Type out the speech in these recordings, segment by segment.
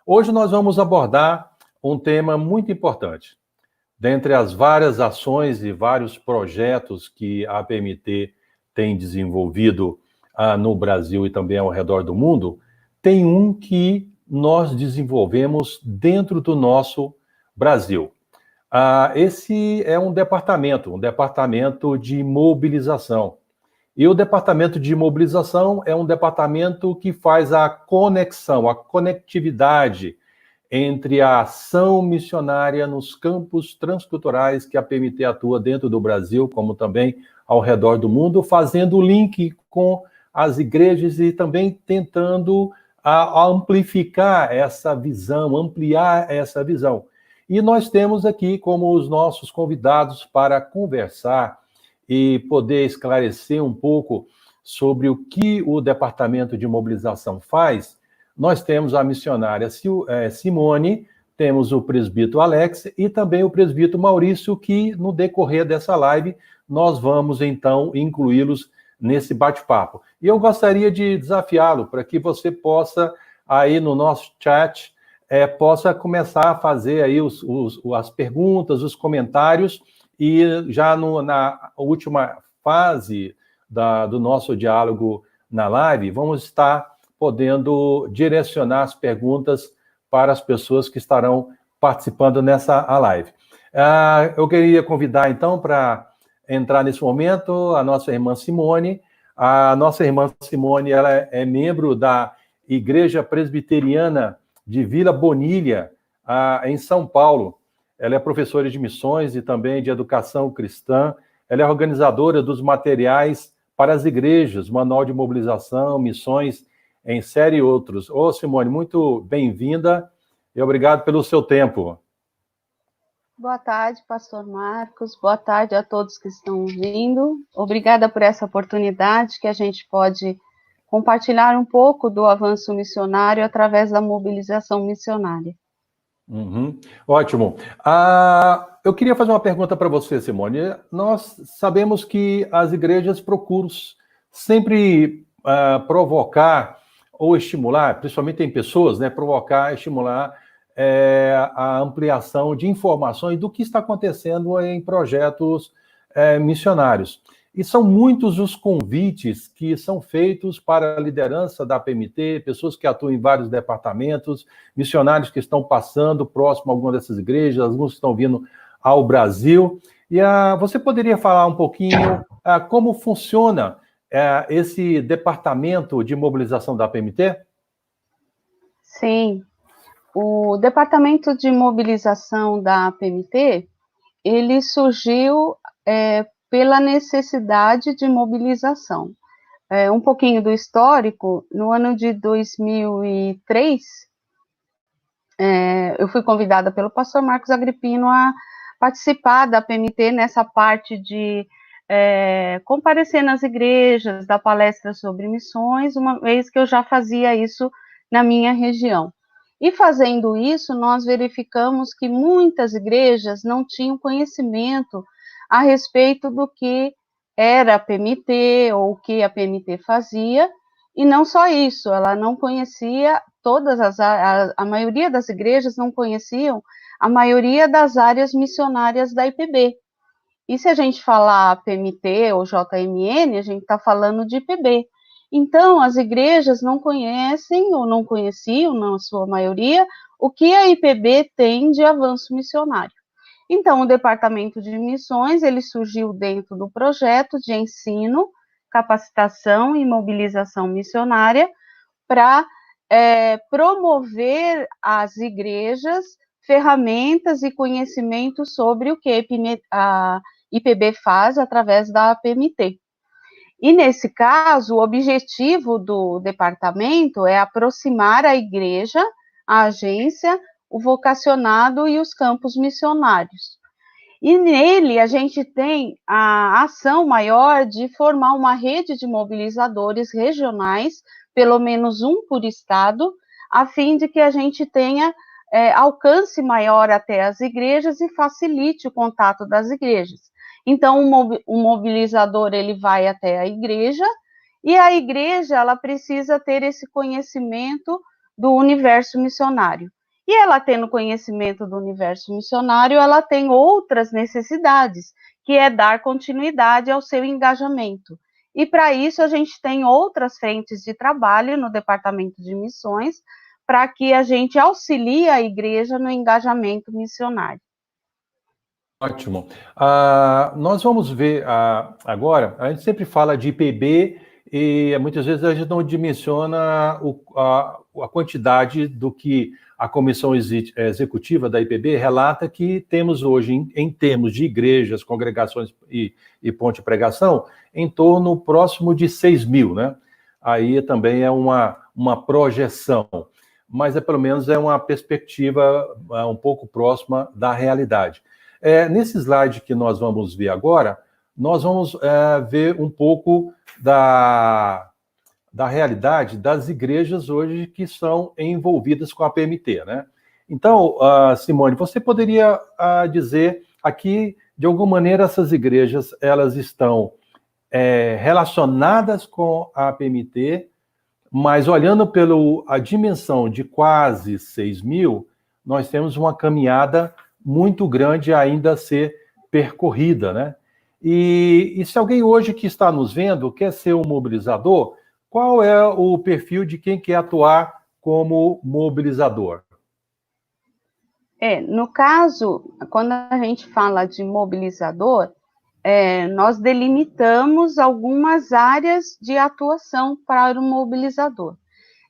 Hoje nós vamos abordar um tema muito importante. Dentre as várias ações e vários projetos que a APMT tem desenvolvido no Brasil e também ao redor do mundo, tem um que nós desenvolvemos dentro do nosso Brasil. Esse é um departamento de mobilização. E o departamento de mobilização é um departamento que faz a conexão, a conectividade entre a ação missionária nos campos transculturais que a PMT atua dentro do Brasil, como também ao redor do mundo, fazendo o link com as igrejas e também tentando amplificar essa visão, ampliar essa visão. E nós temos aqui como os nossos convidados para conversar e poder esclarecer um pouco sobre o que o Departamento de Mobilização faz. Nós temos a missionária Simone, temos o presbítero Alex e também o presbítero Maurício, que no decorrer dessa live nós vamos então incluí-los nesse bate-papo. E eu gostaria de desafiá-lo para que você possa, aí no nosso chat, possa começar a fazer aí as perguntas, os comentários, e já na última fase do nosso diálogo na live, vamos estar podendo direcionar as perguntas para as pessoas que estarão participando nessa live. Eu queria convidar, então, para entrar nesse momento, a nossa irmã Simone. A nossa irmã Simone, ela é membro da Igreja Presbiteriana de Vila Bonilha, em São Paulo. Ela é professora de missões e também de educação cristã. Ela é organizadora dos materiais para as igrejas, manual de mobilização, missões em série e outros. Ô, Simone, muito bem-vinda e obrigado pelo seu tempo. Boa tarde, pastor Marcos. Boa tarde a todos que estão ouvindo. Obrigada por essa oportunidade que a gente pode compartilhar um pouco do avanço missionário através da mobilização missionária. Uhum. Ótimo. Eu queria fazer uma pergunta para você, Simone. Nós sabemos que as igrejas procuram sempre provocar ou estimular, principalmente em pessoas, né, provocar, estimular a ampliação de informações do que está acontecendo em projetos missionários. E são muitos os convites que são feitos para a liderança da PMT, pessoas que atuam em vários departamentos, missionários que estão passando próximo a alguma dessas igrejas, alguns que estão vindo ao Brasil. E você poderia falar um pouquinho como funciona esse departamento de mobilização da PMT? Sim. O departamento de mobilização da PMT, ele surgiu pela necessidade de mobilização. Um pouquinho do histórico, no ano de 2003, eu fui convidada pelo pastor Marcos Agripino a participar da PMT nessa parte de comparecer nas igrejas, dar palestras sobre missões, uma vez que eu já fazia isso na minha região. E fazendo isso, nós verificamos que muitas igrejas não tinham conhecimento a respeito do que era a PMT ou o que a PMT fazia, e não só isso, ela não conhecia a maioria das igrejas não conheciam a maioria das áreas missionárias da IPB. E se a gente falar PMT ou JMN, a gente está falando de IPB. Então, as igrejas não conhecem ou não conheciam, na sua maioria, o que a IPB tem de avanço missionário. Então, o Departamento de Missões, ele surgiu dentro do projeto de ensino, capacitação e mobilização missionária para promover às igrejas ferramentas e conhecimentos sobre o que a IPB faz através da PMT. E, nesse caso, o objetivo do departamento é aproximar a igreja, a agência, o vocacionado e os campos missionários. E nele a gente tem a ação maior de formar uma rede de mobilizadores regionais, pelo menos um por estado, a fim de que a gente tenha alcance maior até as igrejas e facilite o contato das igrejas. Então, o mobilizador, ele vai até a igreja, e a igreja, ela precisa ter esse conhecimento do universo missionário. E ela tendo conhecimento do universo missionário, ela tem outras necessidades, que é dar continuidade ao seu engajamento. E para isso a gente tem outras frentes de trabalho no Departamento de Missões, para que a gente auxilie a igreja no engajamento missionário. Ótimo. Nós vamos ver agora, a gente sempre fala de IPB e muitas vezes a gente não dimensiona a quantidade do que a Comissão Executiva da IPB relata que temos hoje, em termos de igrejas, congregações e ponte de pregação, em torno próximo de 6.000, né? Aí também é uma projeção, mas pelo menos é uma perspectiva um pouco próxima da realidade. Nesse slide que nós vamos ver agora, nós vamos ver um pouco da realidade das igrejas hoje que são envolvidas com a PMT, né? Então, Simone, você poderia dizer aqui, de alguma maneira, essas igrejas, elas estão relacionadas com a PMT, mas olhando a dimensão de quase 6.000, nós temos uma caminhada muito grande ainda a ser percorrida, né? E se alguém hoje que está nos vendo quer ser um mobilizador, qual é o perfil de quem quer atuar como mobilizador? No caso, quando a gente fala de mobilizador, nós delimitamos algumas áreas de atuação para o mobilizador.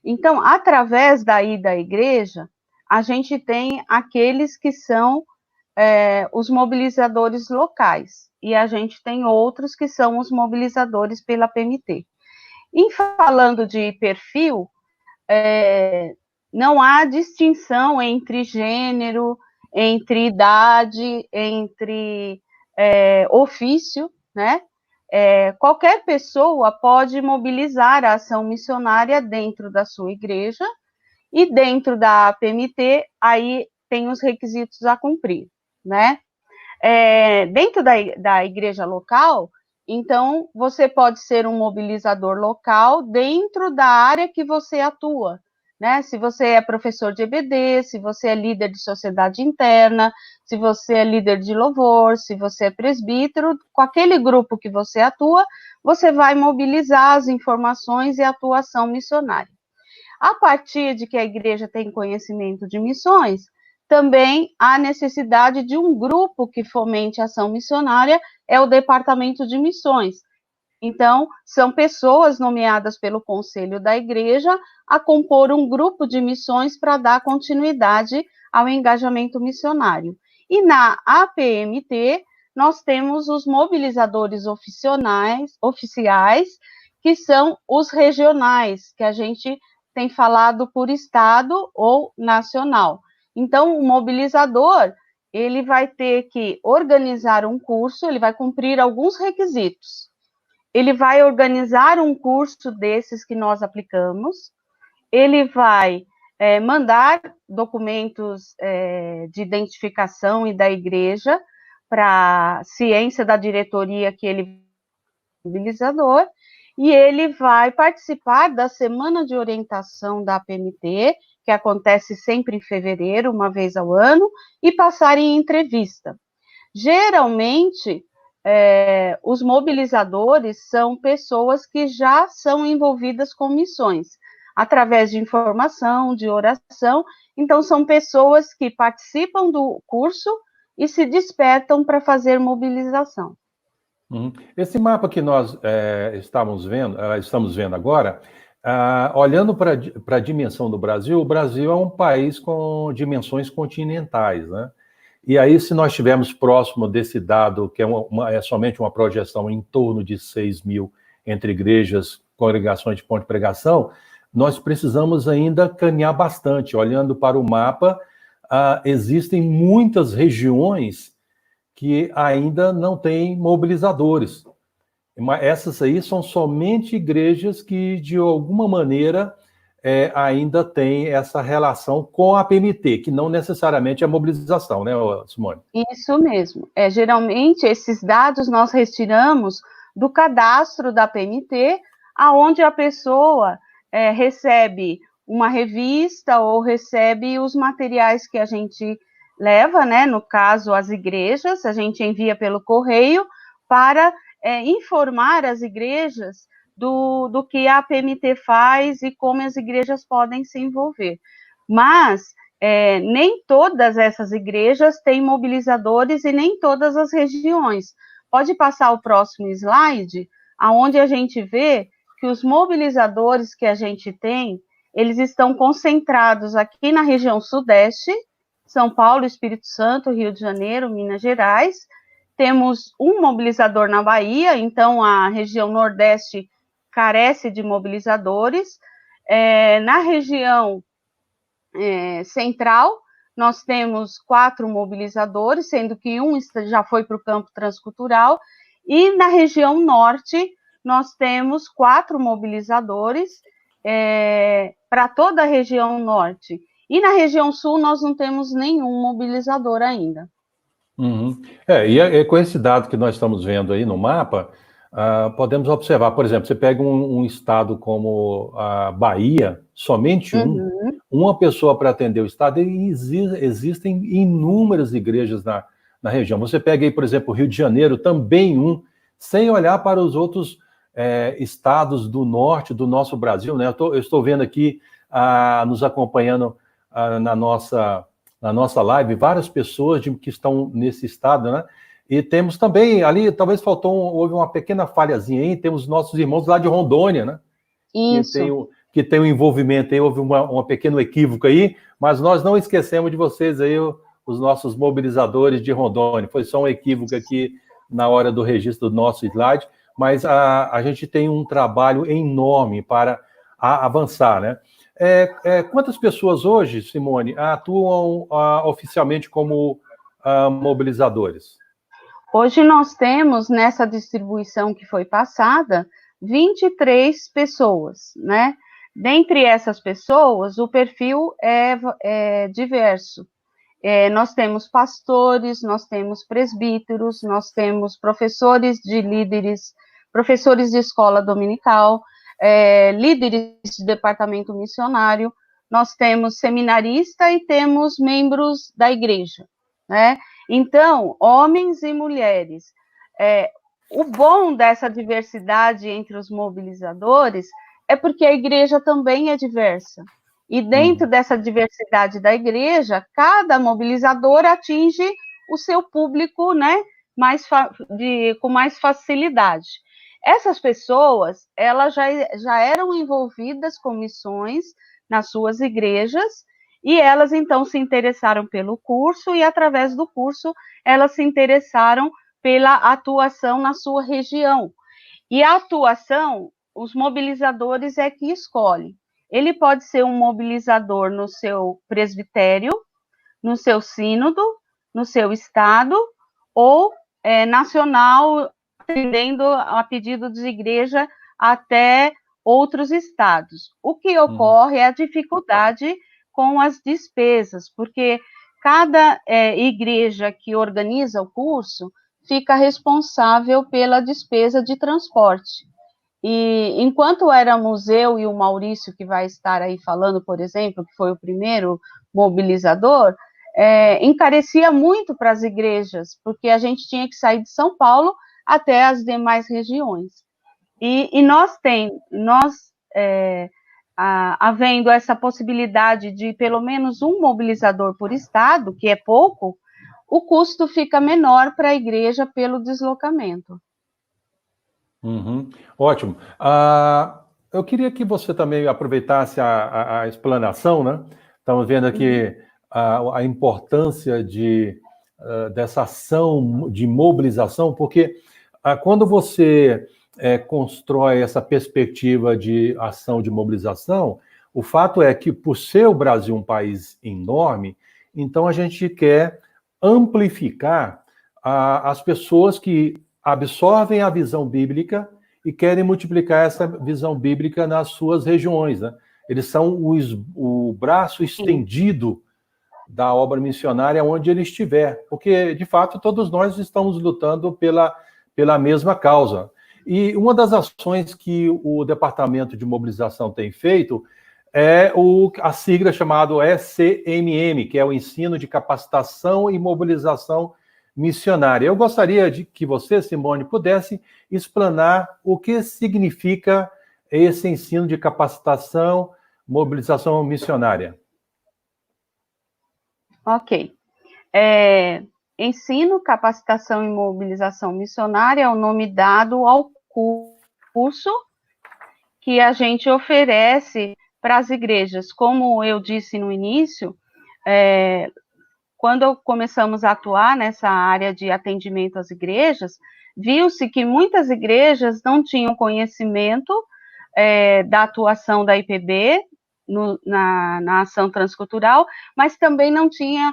Então, através daí da igreja, a gente tem aqueles que são os mobilizadores locais, e a gente tem outros que são os mobilizadores pela PMT. Em falando de perfil, não há distinção entre gênero, entre idade, entre ofício, né? Qualquer pessoa pode mobilizar a ação missionária dentro da sua igreja, e dentro da PMT, aí tem os requisitos a cumprir, né? Dentro da igreja local, então, você pode ser um mobilizador local dentro da área que você atua, né? Se você é professor de EBD, se você é líder de sociedade interna, se você é líder de louvor, se você é presbítero, com aquele grupo que você atua, você vai mobilizar as informações e a atuação missionária. A partir de que a igreja tem conhecimento de missões, também há necessidade de um grupo que fomente a ação missionária, é o Departamento de Missões. Então, são pessoas nomeadas pelo Conselho da Igreja a compor um grupo de missões para dar continuidade ao engajamento missionário. E na APMT, nós temos os mobilizadores oficiais, que são os regionais, que a gente tem falado por estado ou nacional. Então, o mobilizador, ele vai ter que organizar um curso, ele vai cumprir alguns requisitos. Ele vai organizar um curso desses que nós aplicamos, ele vai mandar documentos de identificação e da igreja para a ciência da diretoria que ele é mobilizador, e ele vai participar da semana de orientação da PMT, que acontece sempre em fevereiro, uma vez ao ano, e passar em entrevista. Geralmente, os mobilizadores são pessoas que já são envolvidas com missões, através de informação, de oração. Então, são pessoas que participam do curso e se despertam para fazer mobilização. Esse mapa que nós estamos vendo agora, olhando para a dimensão do Brasil, o Brasil é um país com dimensões continentais, né? E aí, se nós estivermos próximo desse dado, que é somente uma projeção em torno de 6.000 entre igrejas, congregações de ponte de pregação, nós precisamos ainda caminhar bastante. Olhando para o mapa, existem muitas regiões que ainda não têm mobilizadores. Essas aí são somente igrejas que, de alguma maneira, ainda têm essa relação com a PMT, que não necessariamente é mobilização, né, Simone? Isso mesmo. Geralmente, esses dados nós retiramos do cadastro da PMT, aonde a pessoa recebe uma revista ou recebe os materiais que a gente leva, né? No caso, as igrejas, a gente envia pelo correio para informar as igrejas do que a PMT faz e como as igrejas podem se envolver. Mas nem todas essas igrejas têm mobilizadores e nem todas as regiões. Pode passar o próximo slide, onde a gente vê que os mobilizadores que a gente tem, eles estão concentrados aqui na região sudeste, São Paulo, Espírito Santo, Rio de Janeiro, Minas Gerais. Temos um mobilizador na Bahia, então a região nordeste carece de mobilizadores. Na região central, nós temos 4 mobilizadores, sendo que um já foi para o campo transcultural, e na região norte, nós temos 4 mobilizadores para toda a região norte. E na região sul, nós não temos nenhum mobilizador ainda. Uhum. E com esse dado que nós estamos vendo aí no mapa, podemos observar, por exemplo, você pega um estado como a Bahia, somente uma pessoa para atender o estado, e existem inúmeras igrejas na região. Você pega aí, por exemplo, o Rio de Janeiro, também sem olhar para os outros estados do norte do nosso Brasil, né? Eu estou vendo aqui, nos acompanhando na nossa live, várias pessoas que estão nesse estado, né? E temos também ali, talvez houve uma pequena falhazinha aí, temos nossos irmãos lá de Rondônia, né? Isso. Que tem um envolvimento aí, houve um pequeno equívoco aí, mas nós não esquecemos de vocês aí, os nossos mobilizadores de Rondônia. Foi só um equívoco aqui na hora do registro do nosso slide, mas a gente tem um trabalho enorme para avançar, né? Quantas pessoas hoje, Simone, atuam oficialmente como mobilizadores? Hoje nós temos, nessa distribuição que foi passada, 23 pessoas, né? Dentre essas pessoas, o perfil é diverso. Nós temos pastores, nós temos presbíteros, nós temos professores de líderes, professores de escola dominical, líderes de departamento missionário, nós temos seminarista e temos membros da igreja, né? Então, homens e mulheres. O bom dessa diversidade entre os mobilizadores é porque a igreja também é diversa. E dentro dessa diversidade da igreja, cada mobilizador atinge o seu público, né, com mais facilidade. Essas pessoas, elas já eram envolvidas com missões nas suas igrejas, e elas, então, se interessaram pelo curso, e através do curso, elas se interessaram pela atuação na sua região. E a atuação, os mobilizadores é que escolhem. Ele pode ser um mobilizador no seu presbitério, no seu sínodo, no seu estado, ou nacional, atendendo a pedido de igreja até outros estados. O que ocorre é a dificuldade com as despesas, porque cada igreja que organiza o curso fica responsável pela despesa de transporte. E enquanto éramos eu e o Maurício, que vai estar aí falando, por exemplo, que foi o primeiro mobilizador, encarecia muito para as igrejas, porque a gente tinha que sair de São Paulo até as demais regiões. E havendo essa possibilidade de pelo menos um mobilizador por estado, que é pouco, o custo fica menor para a igreja pelo deslocamento. Ótimo. Eu queria que você também aproveitasse a explanação, né? Estamos vendo aqui a importância dessa ação de mobilização, porque quando você constrói essa perspectiva de ação de mobilização, o fato é que, por ser o Brasil um país enorme, então a gente quer amplificar as pessoas que absorvem a visão bíblica e querem multiplicar essa visão bíblica nas suas regiões, né? Eles são o braço estendido da obra missionária onde ele estiver, porque, de fato, todos nós estamos lutando pela mesma causa. E uma das ações que o Departamento de Mobilização tem feito é a sigla chamada ECMM, que é o Ensino de Capacitação e Mobilização Missionária. Eu gostaria de que você, Simone, pudesse explanar o que significa esse ensino de capacitação, mobilização missionária. Ok. Ensino, capacitação e mobilização missionária é o nome dado ao curso que a gente oferece para as igrejas. Como eu disse no início, quando começamos a atuar nessa área de atendimento às igrejas, viu-se que muitas igrejas não tinham conhecimento da atuação da IPB na ação transcultural, mas também não tinha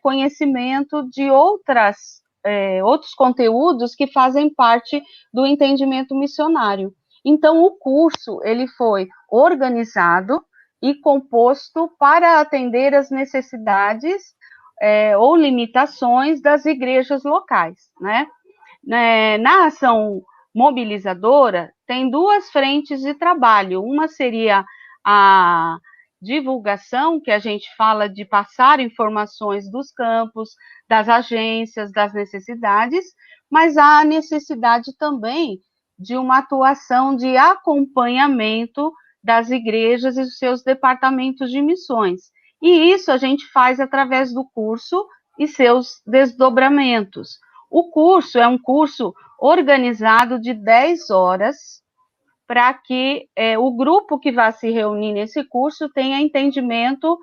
conhecimento de outros conteúdos que fazem parte do entendimento missionário. Então, o curso ele foi organizado e composto para atender as necessidades ou limitações das igrejas locais, né? Na ação mobilizadora, tem duas frentes de trabalho. Uma seria a divulgação, que a gente fala de passar informações dos campos, das agências, das necessidades, mas há a necessidade também de uma atuação de acompanhamento das igrejas e dos seus departamentos de missões. E isso a gente faz através do curso e seus desdobramentos. O curso é um curso organizado de 10 horas, para que o grupo que vai se reunir nesse curso tenha entendimento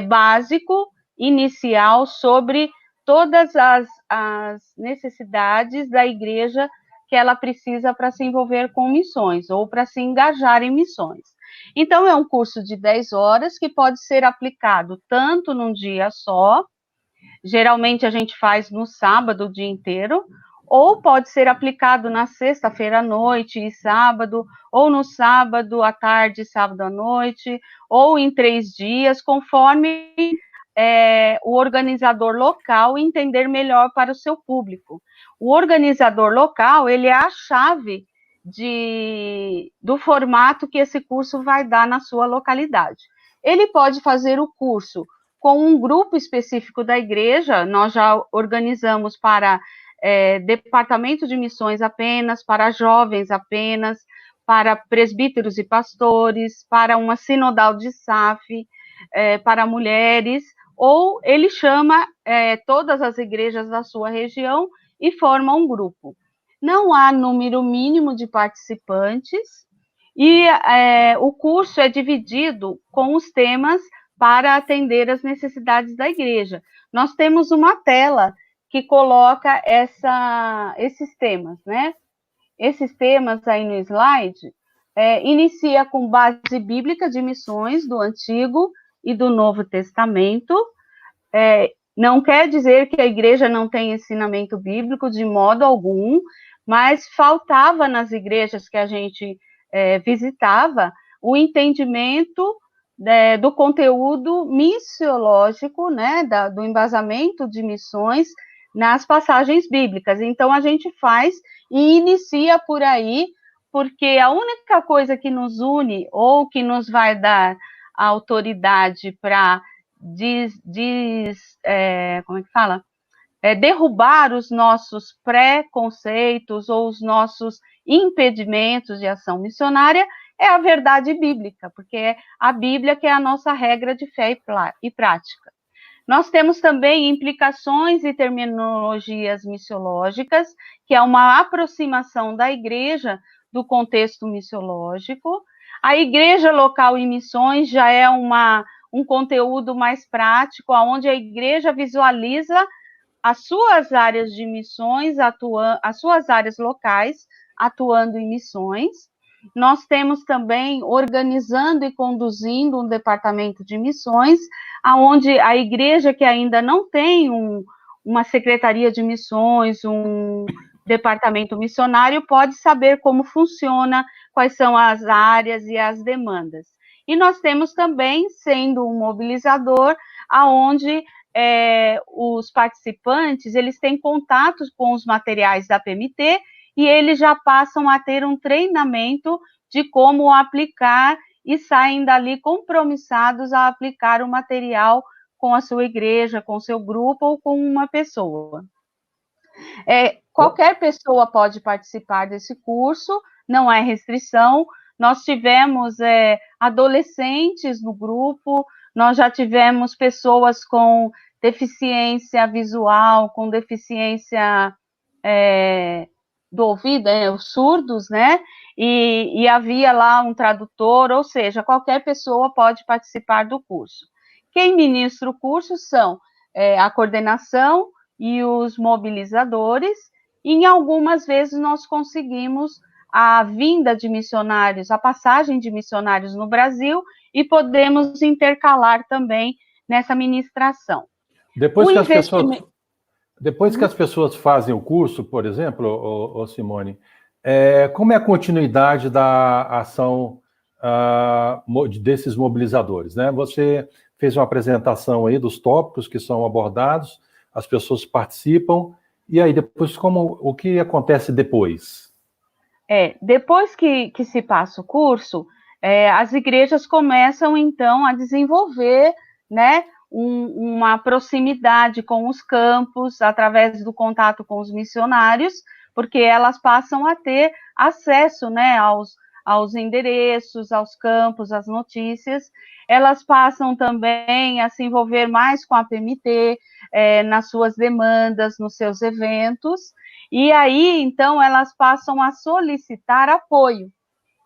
básico, inicial, sobre todas as necessidades da igreja que ela precisa para se envolver com missões, ou para se engajar em missões. Então, é um curso de 10 horas que pode ser aplicado tanto num dia só, geralmente a gente faz no sábado o dia inteiro, ou pode ser aplicado na sexta-feira à noite e sábado, ou no sábado à tarde, sábado à noite, ou em 3 dias, conforme o organizador local entender melhor para o seu público. O organizador local, ele é a chave do formato que esse curso vai dar na sua localidade. Ele pode fazer o curso com um grupo específico da igreja, nós já organizamos para departamento de missões apenas, para jovens apenas, para presbíteros e pastores, para uma sinodal de SAF, para mulheres, ou ele chama todas as igrejas da sua região e forma um grupo. Não há número mínimo de participantes, e o curso é dividido com os temas para atender as necessidades da igreja. Nós temos uma tela que coloca esses temas, né? Esses temas aí no slide, inicia com base bíblica de missões do Antigo e do Novo Testamento. Não quer dizer que a igreja não tem ensinamento bíblico de modo algum, mas faltava nas igrejas que a gente visitava o entendimento do conteúdo missiológico, né, do embasamento de missões nas passagens bíblicas. Então, a gente faz e inicia por aí, porque a única coisa que nos une ou que nos vai dar a autoridade para derrubar os nossos preconceitos ou os nossos impedimentos de ação missionária é a verdade bíblica, porque é a Bíblia que é a nossa regra de fé e prática. Nós temos também implicações e terminologias missiológicas, que é uma aproximação da igreja do contexto missiológico. A igreja local e missões já é um conteúdo mais prático, onde a igreja visualiza as suas áreas de missões, as suas áreas locais, atuando em missões. Nós temos também organizando e conduzindo um departamento de missões, onde a igreja que ainda não tem uma secretaria de missões, um departamento missionário, pode saber como funciona, quais são as áreas e as demandas. E nós temos também, sendo um mobilizador, onde os participantes, eles têm contatos com os materiais da PMT e eles já passam a ter um treinamento de como aplicar e saem dali compromissados a aplicar o material com a sua igreja, com o seu grupo ou com uma pessoa. Qualquer pessoa pode participar desse curso, não é restrição. Nós tivemos adolescentes no grupo, nós já tivemos pessoas com deficiência visual, com deficiência do ouvido, os surdos, né? E havia lá um tradutor, ou seja, qualquer pessoa pode participar do curso. Quem ministra o curso são a coordenação e os mobilizadores, e em algumas vezes nós conseguimos a vinda de missionários, a passagem de missionários no Brasil, e podemos intercalar também nessa ministração. Depois que as pessoas fazem o curso, por exemplo, Simone, como é a continuidade da ação desses mobilizadores, né? Você fez uma apresentação aí dos tópicos que são abordados, as pessoas participam, e aí depois o que acontece depois? Depois que se passa o curso, as igrejas começam então a desenvolver, né, uma proximidade com os campos, através do contato com os missionários, porque elas passam a ter acesso, né, aos endereços, aos campos, às notícias. Elas passam também a se envolver mais com a PMT, nas suas demandas, nos seus eventos, e aí, então, elas passam a solicitar apoio.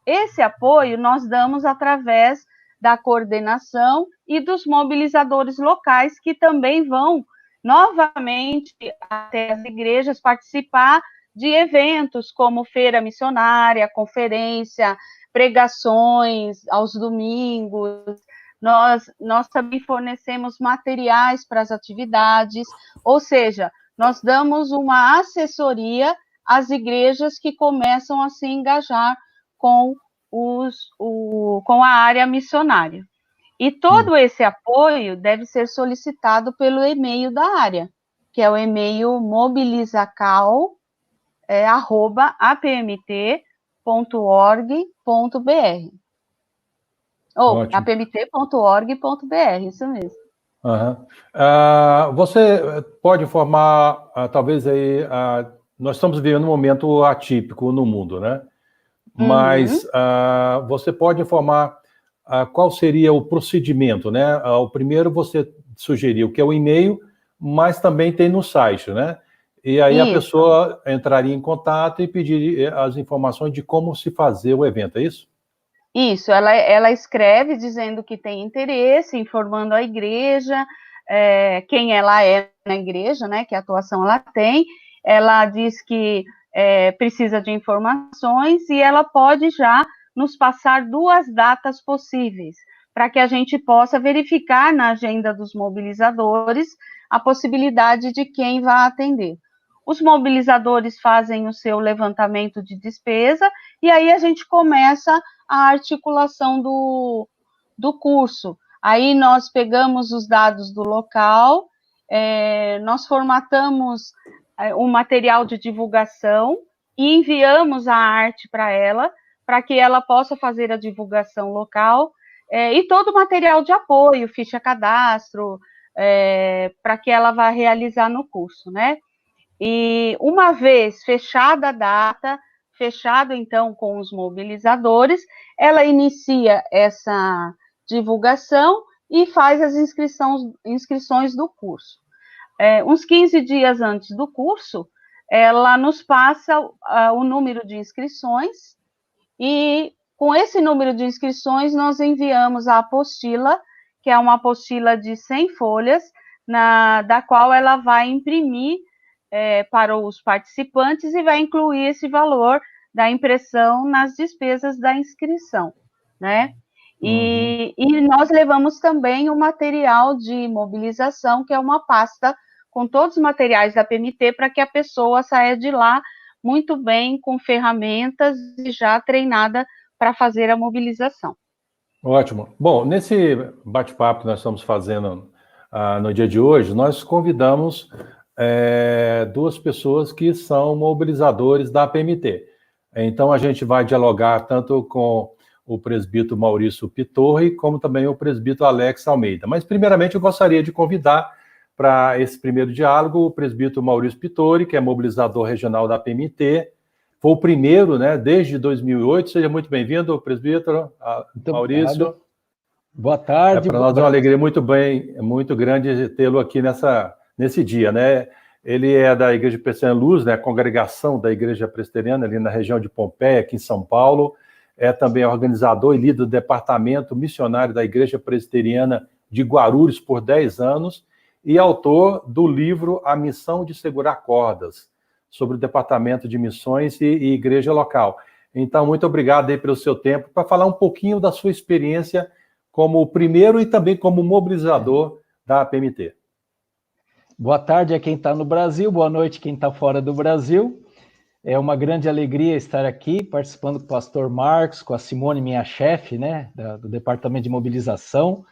Esse apoio nós damos através da coordenação e dos mobilizadores locais, que também vão novamente até as igrejas participar de eventos como feira missionária, conferência, pregações aos domingos. Nós também fornecemos materiais para as atividades, ou seja, nós damos uma assessoria às igrejas que começam a se engajar com a área missionária. E todo esse apoio deve ser solicitado pelo e-mail da área, que é o e-mail mobilizacal@apmt.org.br. Ou apmt.org.br, isso mesmo. Uhum. Você pode informar, talvez aí, nós estamos vivendo um momento atípico no mundo, né? Mas você pode informar qual seria o procedimento, né? O primeiro você sugeriu que é o e-mail, mas também tem no site, né? E aí a pessoa entraria em contato e pediria as informações de como se fazer o evento, é isso? Isso, ela escreve dizendo que tem interesse, informando a igreja, quem ela é na igreja, né, que atuação ela tem. Ela diz que precisa de informações e ela pode já nos passar 2 datas possíveis, para que a gente possa verificar na agenda dos mobilizadores a possibilidade de quem vai atender. Os mobilizadores fazem o seu levantamento de despesa e aí a gente começa a articulação do curso. Aí nós pegamos os dados do local, nós formatamos um material de divulgação e enviamos a arte para ela, para que ela possa fazer a divulgação local, e todo o material de apoio, ficha cadastro, para que ela vá realizar no curso, né? E uma vez fechada a data, fechado então com os mobilizadores, ela inicia essa divulgação e faz as inscrições do curso. Uns 15 dias antes do curso, ela nos passa o número de inscrições e com esse número de inscrições nós enviamos a apostila, que é uma apostila de 100 folhas, da qual ela vai imprimir para os participantes e vai incluir esse valor da impressão nas despesas da inscrição, né? E nós levamos também o material de mobilização, que é uma pasta com todos os materiais da PMT, para que a pessoa saia de lá muito bem, com ferramentas e já treinada para fazer a mobilização. Ótimo. Bom, nesse bate-papo que nós estamos fazendo no dia de hoje, nós convidamos 2 pessoas que são mobilizadores da PMT. Então, a gente vai dialogar tanto com o presbítero Maurício Pitorri, como também o presbítero Alex Almeida. Mas, primeiramente, eu gostaria de convidar para esse primeiro diálogo o presbítero Maurício Pitorri, que é mobilizador regional da PMT. Foi o primeiro, né, desde 2008. Seja muito bem-vindo, presbítero Maurício. Obrigado. Boa tarde. Para nós é uma alegria muito grande tê-lo aqui nesse dia, né? Ele é da Igreja Presbiteriana Luz, né, congregação da Igreja Presbiteriana ali na região de Pompeia, aqui em São Paulo. É também organizador e líder do departamento missionário da Igreja Presbiteriana de Guarulhos por 10 anos e autor do livro A Missão de Segurar Cordas, sobre o departamento de missões e igreja local. Então, muito obrigado aí pelo seu tempo para falar um pouquinho da sua experiência como primeiro e também como mobilizador da PMT. Boa tarde a quem está no Brasil, boa noite quem está fora do Brasil. É uma grande alegria estar aqui participando com o pastor Marcos, com a Simone, minha chefe, né, do Departamento de Mobilização.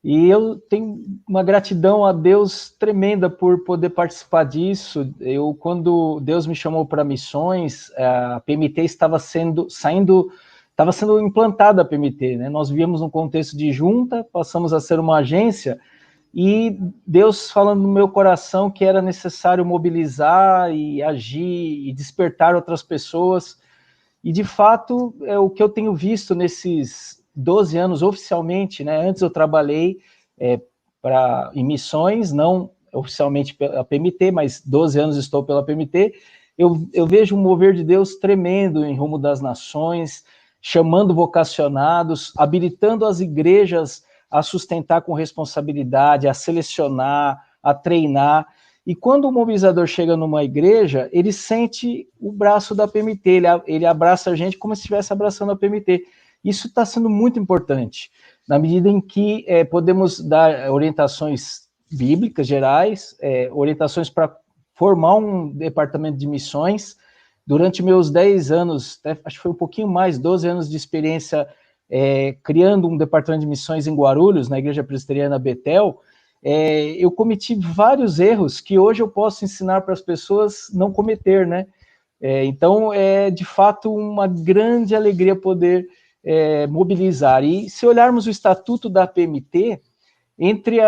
E eu tenho uma gratidão a Deus tremenda por poder participar disso. Quando Deus me chamou para missões, a PMT estava sendo implantada a PMT, né? Nós vivíamos num contexto de junta, passamos a ser uma agência, e Deus falando no meu coração que era necessário mobilizar e agir e despertar outras pessoas. E, de fato, é o que eu tenho visto nesses 12 anos oficialmente, né? Antes eu trabalhei em missões, não oficialmente pela PMT, mas 12 anos estou pela PMT. Eu vejo um mover de Deus tremendo em rumo das nações, chamando vocacionados, habilitando as igrejas a sustentar com responsabilidade, a selecionar, a treinar. E quando o mobilizador chega numa igreja, ele sente o braço da PMT, ele abraça a gente como se estivesse abraçando a PMT. Isso está sendo muito importante, na medida em que podemos dar orientações bíblicas gerais, orientações para formar um departamento de missões. Durante meus 10 anos, acho que foi um pouquinho mais, 12 anos de experiência criando um departamento de missões em Guarulhos, na Igreja Presbiteriana Betel, eu cometi vários erros que hoje eu posso ensinar para as pessoas não cometer, né? Então, é de fato uma grande alegria poder mobilizar. E se olharmos o estatuto da PMT, entre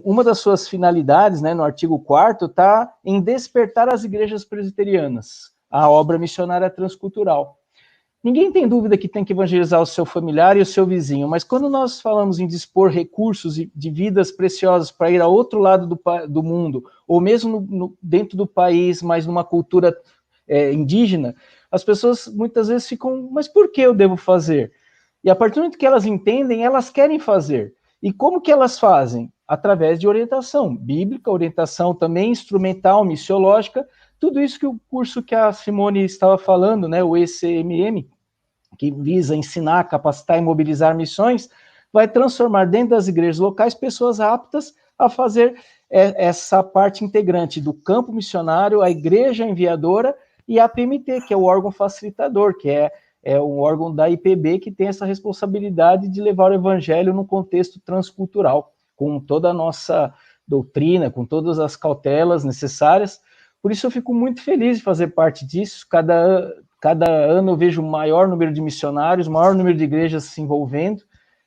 uma das suas finalidades, né, no artigo 4º, está em despertar as igrejas presbiterianas, a obra missionária transcultural. Ninguém tem dúvida que tem que evangelizar o seu familiar e o seu vizinho, mas quando nós falamos em dispor recursos de vidas preciosas para ir ao outro lado do mundo, ou mesmo dentro do país, mas numa cultura indígena, as pessoas muitas vezes ficam, mas por que eu devo fazer? E a partir do momento que elas entendem, elas querem fazer. E como que elas fazem? Através de orientação bíblica, orientação também instrumental, missiológica, tudo isso que o curso que a Simone estava falando, né, o ECMM, que visa ensinar, capacitar e mobilizar missões, vai transformar dentro das igrejas locais pessoas aptas a fazer essa parte integrante do campo missionário, a igreja enviadora e a PMT, que é o órgão facilitador, que é um órgão da IPB que tem essa responsabilidade de levar o evangelho num contexto transcultural, com toda a nossa doutrina, com todas as cautelas necessárias. Por isso eu fico muito feliz de fazer parte disso. Cada ano eu vejo um maior número de missionários, maior número de igrejas se envolvendo,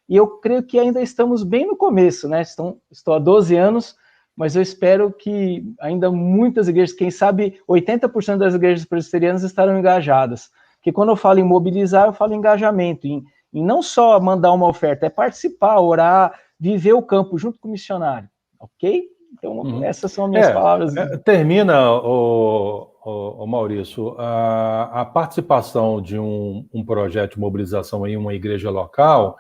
e eu creio que ainda estamos bem no começo, né? Estou há 12 anos, mas eu espero que ainda muitas igrejas, quem sabe 80% das igrejas presbiterianas estarão engajadas. Porque quando eu falo em mobilizar, eu falo em engajamento, em não só mandar uma oferta, é participar, orar, viver o campo junto com o missionário, ok? Então, essas são as minhas palavras. Termina, o Maurício, a participação de um projeto de mobilização em uma igreja local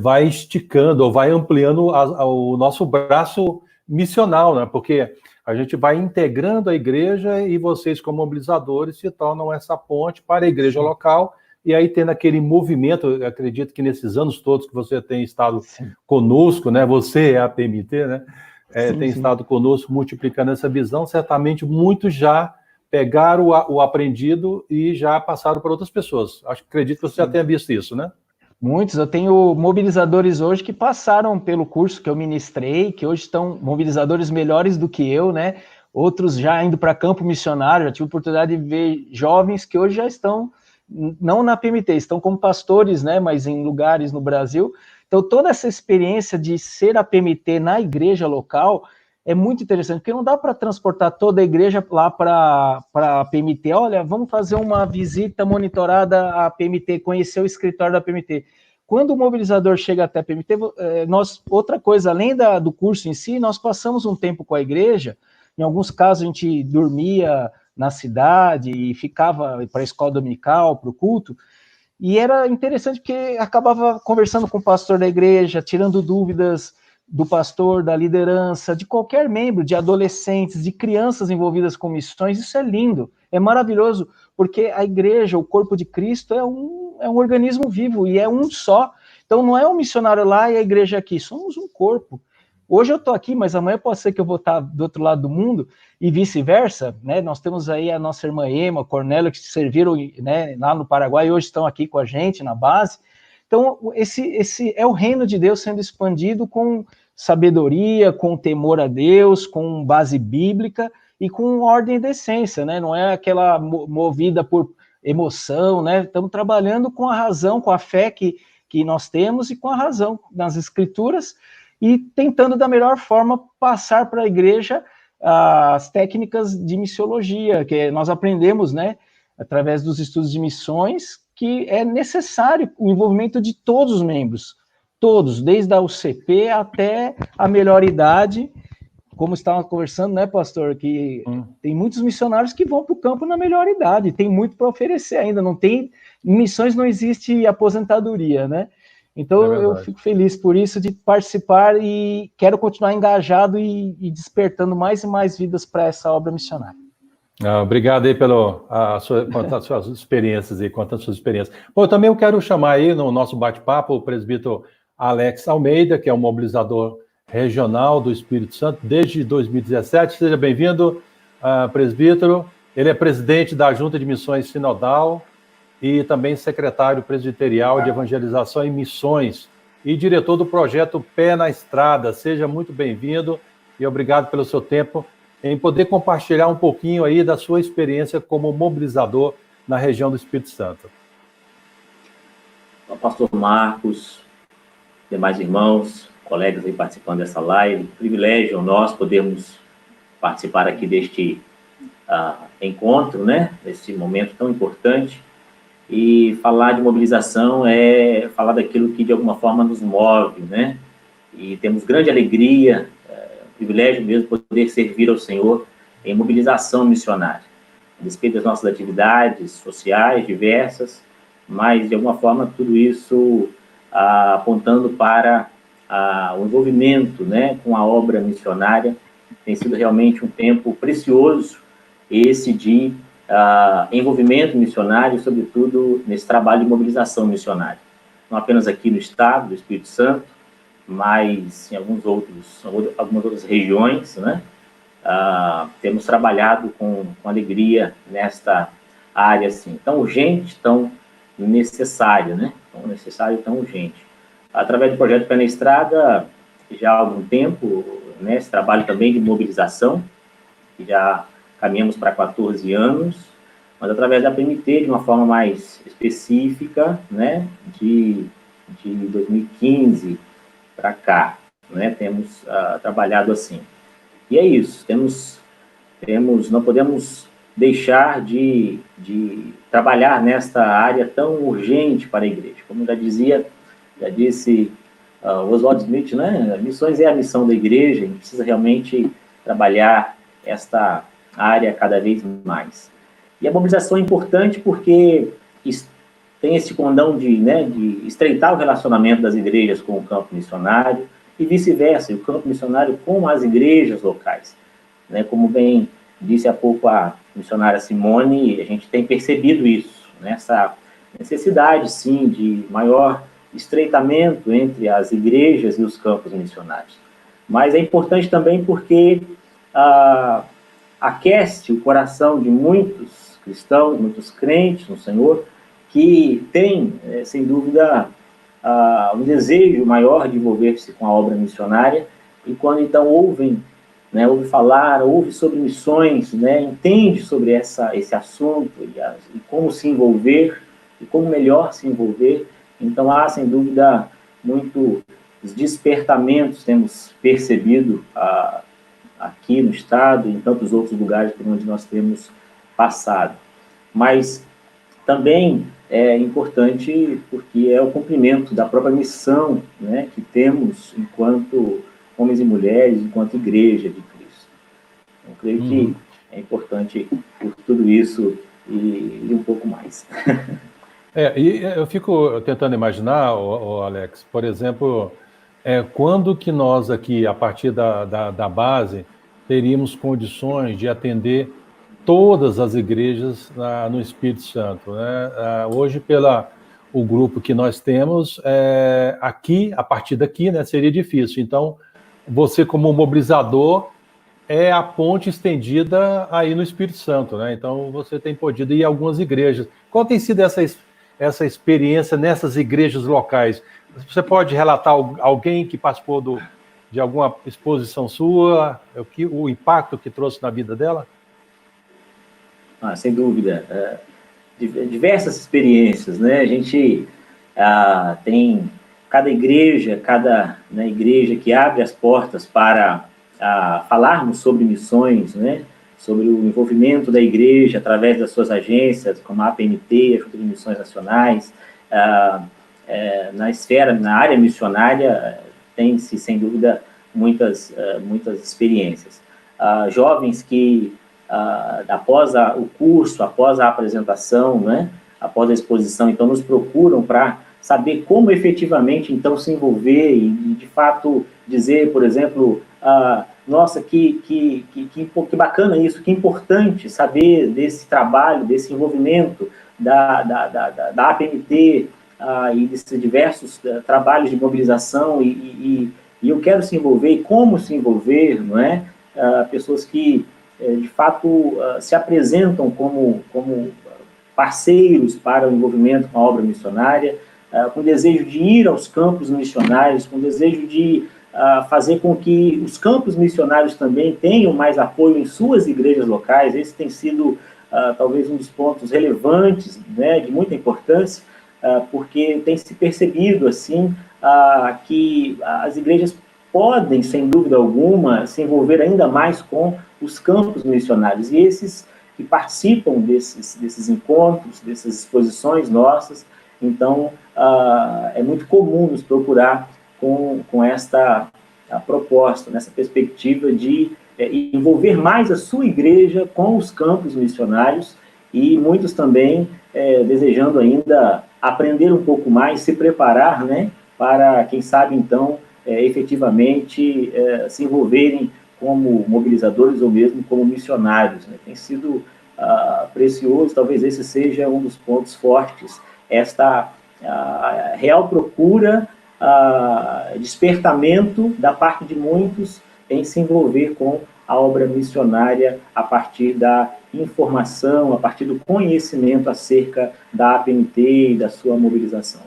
vai esticando ou vai ampliando o nosso braço missional, né? Porque a gente vai integrando a igreja e vocês, como mobilizadores, se tornam essa ponte para a igreja local, e aí tendo aquele movimento, eu acredito que nesses anos todos que você tem estado conosco, né? Você é a PMT, né? Tem estado conosco multiplicando essa visão, certamente muitos já pegaram o aprendido e já passaram para outras pessoas. Acredito que você já tenha visto isso, né? Muitos, eu tenho mobilizadores hoje que passaram pelo curso que eu ministrei, que hoje estão mobilizadores melhores do que eu, né? Outros já indo para campo missionário, já tive a oportunidade de ver jovens que hoje já estão não na PMT, estão como pastores, né, mas em lugares no Brasil. Então, toda essa experiência de ser a PMT na igreja local é muito interessante, porque não dá para transportar toda a igreja lá para a PMT. Olha, vamos fazer uma visita monitorada à PMT, conhecer o escritório da PMT. Quando o mobilizador chega até a PMT, outra coisa, além do curso em si, nós passamos um tempo com a igreja. Em alguns casos, a gente dormia na cidade e ficava para a escola dominical, para o culto. E era interessante porque acabava conversando com o pastor da igreja, tirando dúvidas do pastor, da liderança, de qualquer membro, de adolescentes, de crianças envolvidas com missões. Isso é lindo, é maravilhoso, porque a igreja, o corpo de Cristo, é um organismo vivo e é um só. Então não é um missionário lá e a igreja aqui, somos um corpo. Hoje eu estou aqui, mas amanhã pode ser que eu vou estar do outro lado do mundo e vice-versa, né? Nós temos aí a nossa irmã Ema, Cornélio, que serviram, né, lá no Paraguai e hoje estão aqui com a gente na base. Então, esse é o reino de Deus sendo expandido com sabedoria, com temor a Deus, com base bíblica e com ordem e decência, né? Não é aquela movida por emoção, né? Estamos trabalhando com a razão, com a fé que nós temos e com a razão nas Escrituras e tentando da melhor forma passar para a igreja as técnicas de missiologia, que nós aprendemos, né, através dos estudos de missões, que é necessário o envolvimento de todos os membros, todos, desde a UCP até a melhor idade, como estava conversando, né, pastor, que tem muitos missionários que vão para o campo na melhor idade, tem muito para oferecer ainda, não tem, em missões não existe aposentadoria, né? Então eu fico feliz por isso, de participar e quero continuar engajado e despertando mais e mais vidas para essa obra missionária. Obrigado aí quanto às suas experiências e quanto às suas experiências. Bom, também eu quero chamar aí no nosso bate-papo o presbítero Alex Almeida, que é um mobilizador regional do Espírito Santo desde 2017. Seja bem-vindo, presbítero. Ele é presidente da Junta de Missões Sinodal e também secretário presbiterial de Evangelização e Missões e diretor do projeto Pé na Estrada. Seja muito bem-vindo e obrigado pelo seu tempo em poder compartilhar um pouquinho aí da sua experiência como mobilizador na região do Espírito Santo. Pastor Marcos, demais irmãos, colegas aí participando dessa live, privilégio nós podermos participar aqui deste encontro, né, desse momento tão importante. E falar de mobilização é falar daquilo que de alguma forma nos move, né? E temos grande alegria, privilégio mesmo poder servir ao Senhor em mobilização missionária. A despeito das nossas atividades sociais diversas, mas de alguma forma tudo isso apontando para o envolvimento, né, com a obra missionária. Tem sido realmente um tempo precioso esse de envolvimento missionário, sobretudo nesse trabalho de mobilização missionária. Não apenas aqui no estado do Espírito Santo, mas em algumas outras regiões, né? Temos trabalhado com alegria nesta área, assim, tão urgente, tão necessária, né? Tão necessário, tão urgente. Através do projeto Pé na Estrada, já há algum tempo, né, esse trabalho também de mobilização, que já caminhamos para 14 anos, mas através da PMT, de uma forma mais específica, né, de 2015 para cá, né, temos trabalhado assim. E é isso, não podemos deixar de trabalhar nesta área tão urgente para a igreja. Como já disse Oswald Smith, né, missões é a missão da igreja, a gente precisa realmente trabalhar esta área cada vez mais. E a mobilização é importante porque tem esse condão de estreitar o relacionamento das igrejas com o campo missionário e vice-versa, o campo missionário com as igrejas locais. Né? Como bem disse há pouco a missionária Simone, a gente tem percebido isso, nessa necessidade, sim, de maior estreitamento entre as igrejas e os campos missionários. Mas é importante também porque aquece o coração de muitos cristãos, muitos crentes no Senhor, que têm, sem dúvida, um desejo maior de envolver-se com a obra missionária, e quando então ouve falar, ouve sobre missões, né, entende sobre esse assunto e como se envolver, e como melhor se envolver. Então, há, sem dúvida, muitos despertamentos, temos percebido aqui no Estado e em tantos outros lugares por onde nós temos passado. Mas também é importante porque é o cumprimento da própria missão, né, que temos enquanto homens e mulheres, enquanto igreja de Cristo. Eu creio que é importante por tudo isso e um pouco mais. E eu fico tentando imaginar, Alex, por exemplo, quando que nós aqui, a partir da base, teríamos condições de atender todas as igrejas no Espírito Santo, né? Hoje, o grupo que nós temos, aqui, a partir daqui, né, seria difícil. Então, você como mobilizador é a ponte estendida aí no Espírito Santo, né? Então, você tem podido ir a algumas igrejas. Qual tem sido essa experiência nessas igrejas locais? Você pode relatar alguém que participou de alguma exposição sua, o impacto que trouxe na vida dela? Sem dúvida. Diversas experiências, né? A gente tem cada igreja, igreja que abre as portas para falarmos sobre missões, né? Sobre o envolvimento da igreja através das suas agências, como a APMT, a Junta de Missões Nacionais. Na área missionária, tem-se, sem dúvida, muitas experiências. Jovens que, após o curso, após a apresentação, né, após a exposição, então nos procuram para saber como efetivamente, então, se envolver e de fato, dizer, por exemplo, nossa, que bacana isso, que importante saber desse trabalho, desse envolvimento da APMT e desses diversos trabalhos de mobilização e eu quero se envolver e como se envolver, não é? Pessoas que, de fato, se apresentam como parceiros para o envolvimento com a obra missionária, com desejo de ir aos campos missionários, com desejo de fazer com que os campos missionários também tenham mais apoio em suas igrejas locais. Esse tem sido, talvez, um dos pontos relevantes, né, de muita importância, porque tem se percebido, assim, que as igrejas podem, sem dúvida alguma, se envolver ainda mais com os campos missionários. E esses que participam desses encontros, dessas exposições nossas, então, é muito comum nos procurar com esta proposta, nessa perspectiva de envolver mais a sua igreja com os campos missionários e muitos também desejando ainda aprender um pouco mais, se preparar, né, para, quem sabe, então, efetivamente se envolverem como mobilizadores ou mesmo como missionários, né? Tem sido precioso, talvez esse seja um dos pontos fortes, esta real procura, despertamento da parte de muitos em se envolver com a obra missionária a partir da informação, a partir do conhecimento acerca da APMT e da sua mobilização.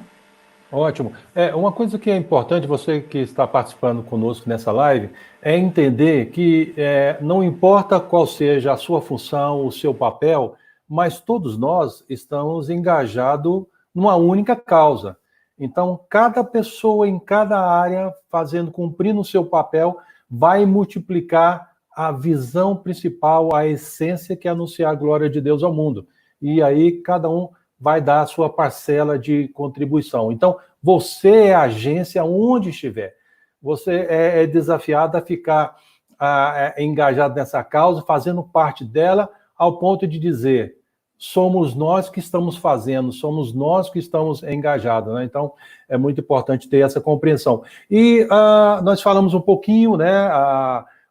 Ótimo. Uma coisa que é importante, você que está participando conosco nessa live, é entender que não importa qual seja a sua função, o seu papel, mas todos nós estamos engajados numa única causa. Então, cada pessoa em cada área, cumprindo o seu papel, vai multiplicar a visão principal, a essência que é anunciar a glória de Deus ao mundo. E aí, cada um vai dar a sua parcela de contribuição. Então, você é a agência onde estiver. Você é desafiado a ficar engajado nessa causa, fazendo parte dela, ao ponto de dizer, somos nós que estamos fazendo, somos nós que estamos engajados, né? Então, é muito importante ter essa compreensão. E nós falamos um pouquinho, né,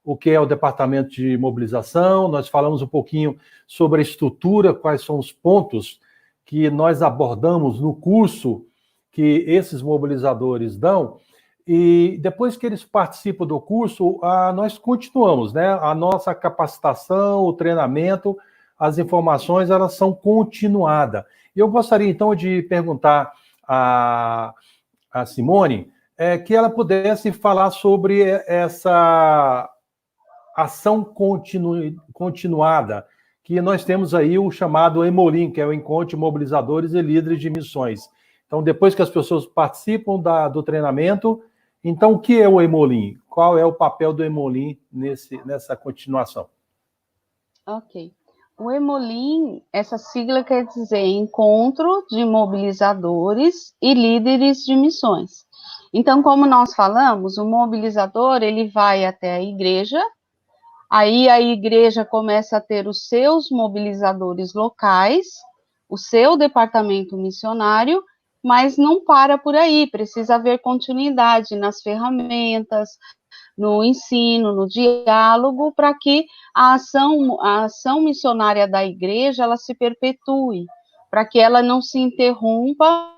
o que é o Departamento de Mobilização, nós falamos um pouquinho sobre a estrutura, quais são os pontos que nós abordamos no curso que esses mobilizadores dão, e depois que eles participam do curso, nós continuamos, né? A nossa capacitação, o treinamento, as informações, elas são continuadas. E eu gostaria, então, de perguntar a Simone que ela pudesse falar sobre essa ação continuada que nós temos aí o chamado Emolim, que é o Encontro de Mobilizadores e Líderes de Missões. Então, depois que as pessoas participam do treinamento, então o que é o Emolim? Qual é o papel do Emolim nessa continuação? Ok. O Emolim, essa sigla quer dizer Encontro de Mobilizadores e Líderes de Missões. Então, como nós falamos, o mobilizador, ele vai até a igreja, aí a igreja começa a ter os seus mobilizadores locais, o seu departamento missionário, mas não para por aí, precisa haver continuidade nas ferramentas, no ensino, no diálogo, para que a ação missionária da igreja ela se perpetue, para que ela não se interrompa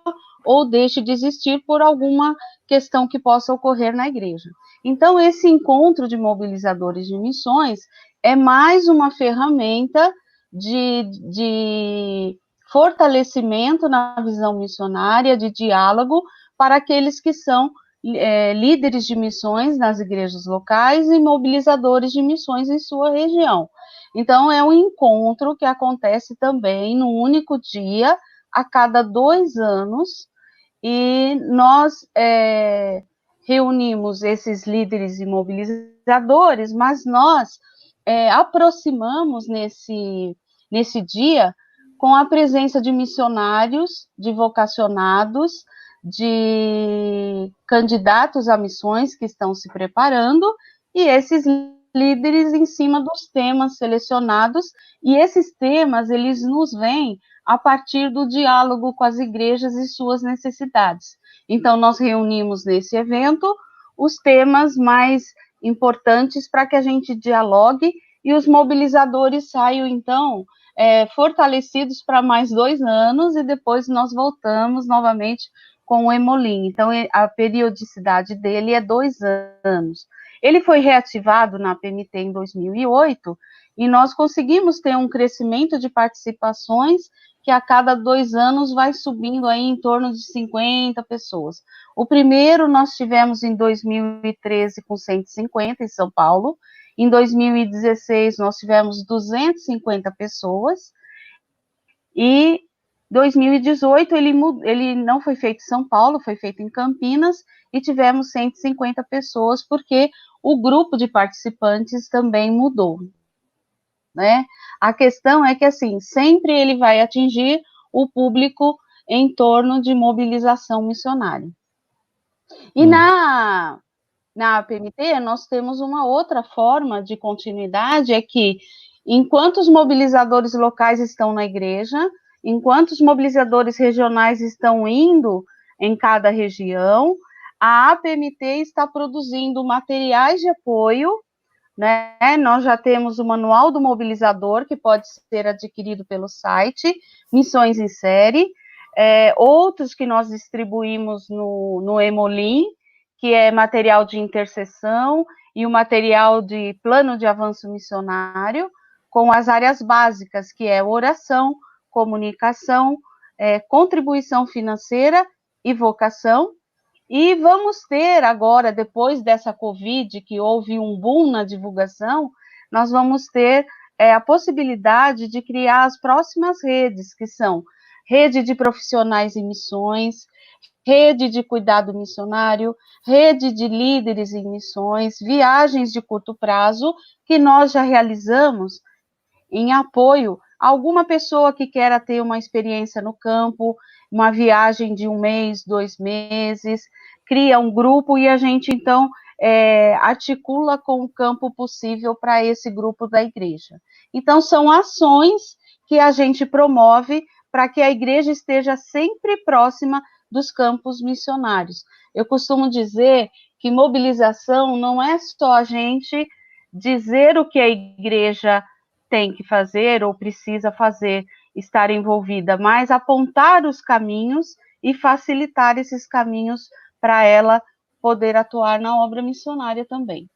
ou deixe de existir por alguma questão que possa ocorrer na igreja. Então, esse encontro de mobilizadores de missões é mais uma ferramenta de fortalecimento na visão missionária, de diálogo para aqueles que são líderes de missões nas igrejas locais e mobilizadores de missões em sua região. Então, é um encontro que acontece também num único dia, a cada 2 anos, e nós reunimos esses líderes e mobilizadores, mas nós aproximamos nesse dia com a presença de missionários, de vocacionados, de candidatos a missões que estão se preparando, e esses líderes em cima dos temas selecionados, e esses temas, eles nos vêm a partir do diálogo com as igrejas e suas necessidades. Então, nós reunimos nesse evento os temas mais importantes para que a gente dialogue, e os mobilizadores saiam, então, fortalecidos para mais 2 anos, e depois nós voltamos novamente com o Emolim. Então, a periodicidade dele é 2 anos. Ele foi reativado na PMT em 2008, e nós conseguimos ter um crescimento de participações que a cada 2 anos vai subindo aí em torno de 50 pessoas. O primeiro nós tivemos em 2013 com 150 em São Paulo, em 2016 nós tivemos 250 pessoas, e 2018 ele não foi feito em São Paulo, foi feito em Campinas, e tivemos 150 pessoas, porque o grupo de participantes também mudou, né? A questão é que, assim, sempre ele vai atingir o público em torno de mobilização missionária. E na PMT, nós temos uma outra forma de continuidade, é que, enquanto os mobilizadores locais estão na igreja, enquanto os mobilizadores regionais estão indo em cada região, a APMT está produzindo materiais de apoio, né? Nós já temos o Manual do Mobilizador, que pode ser adquirido pelo site, Missões em Série, outros que nós distribuímos no Emolim, que é material de intercessão e o material de plano de avanço missionário, com as áreas básicas, que é oração, comunicação, contribuição financeira e vocação. E vamos ter agora, depois dessa Covid, que houve um boom na divulgação, nós vamos ter a possibilidade de criar as próximas redes, que são rede de profissionais em missões, rede de cuidado missionário, rede de líderes em missões, viagens de curto prazo, que nós já realizamos em apoio a alguma pessoa que queira ter uma experiência no campo, uma viagem de 1 mês, 2 meses, cria um grupo e a gente, então, articula com o campo possível para esse grupo da igreja. Então, são ações que a gente promove para que a igreja esteja sempre próxima dos campos missionários. Eu costumo dizer que mobilização não é só a gente dizer o que a igreja tem que fazer ou precisa fazer, estar envolvida, mas apontar os caminhos e facilitar esses caminhos para ela poder atuar na obra missionária também.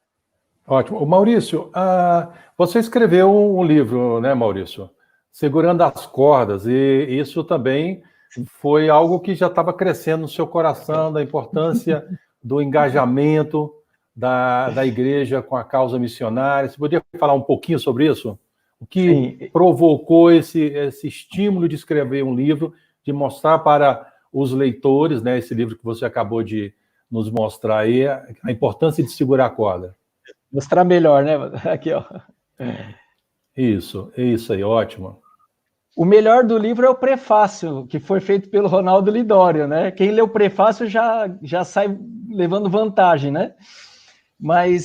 Ótimo. Maurício, você escreveu um livro, né, Maurício? Segurando as Cordas, e isso também foi algo que já estava crescendo no seu coração, da importância do engajamento da igreja com a causa missionária. Você podia falar um pouquinho sobre isso? O que provocou esse estímulo de escrever um livro, de mostrar para os leitores, né, esse livro que você acabou de nos mostrar aí, a importância de segurar a corda? Mostrar melhor, né? Aqui, ó. Isso aí, ótimo. O melhor do livro é o prefácio, que foi feito pelo Ronaldo Lidório, né? Quem lê o prefácio já sai levando vantagem, né? Mas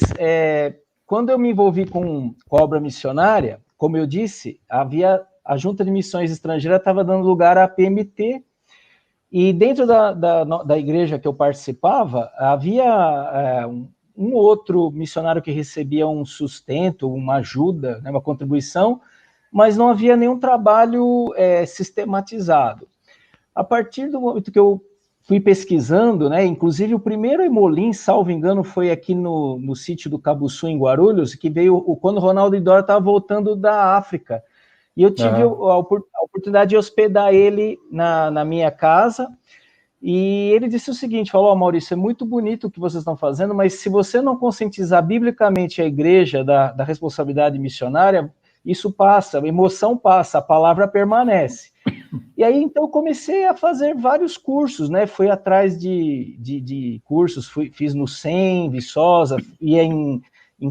quando eu me envolvi com obra missionária, como eu disse, a Junta de Missões Estrangeiras estava dando lugar à PMT, e dentro da igreja que eu participava, havia um outro missionário que recebia um sustento, uma ajuda, né, uma contribuição, mas não havia nenhum trabalho sistematizado. A partir do momento que eu fui pesquisando, né, inclusive o primeiro Emolim, salvo engano, foi aqui no sítio do Cabuçu, em Guarulhos, que veio quando o Ronaldo Lidório estava voltando da África. E eu tive a oportunidade de hospedar ele na minha casa, e ele disse o seguinte, falou, Maurício, é muito bonito o que vocês estão fazendo, mas se você não conscientizar biblicamente a igreja da responsabilidade missionária, isso passa, a emoção passa, a palavra permanece. E aí, então, eu comecei a fazer vários cursos, né? Fui atrás de cursos, fiz no SEM, Viçosa, ia em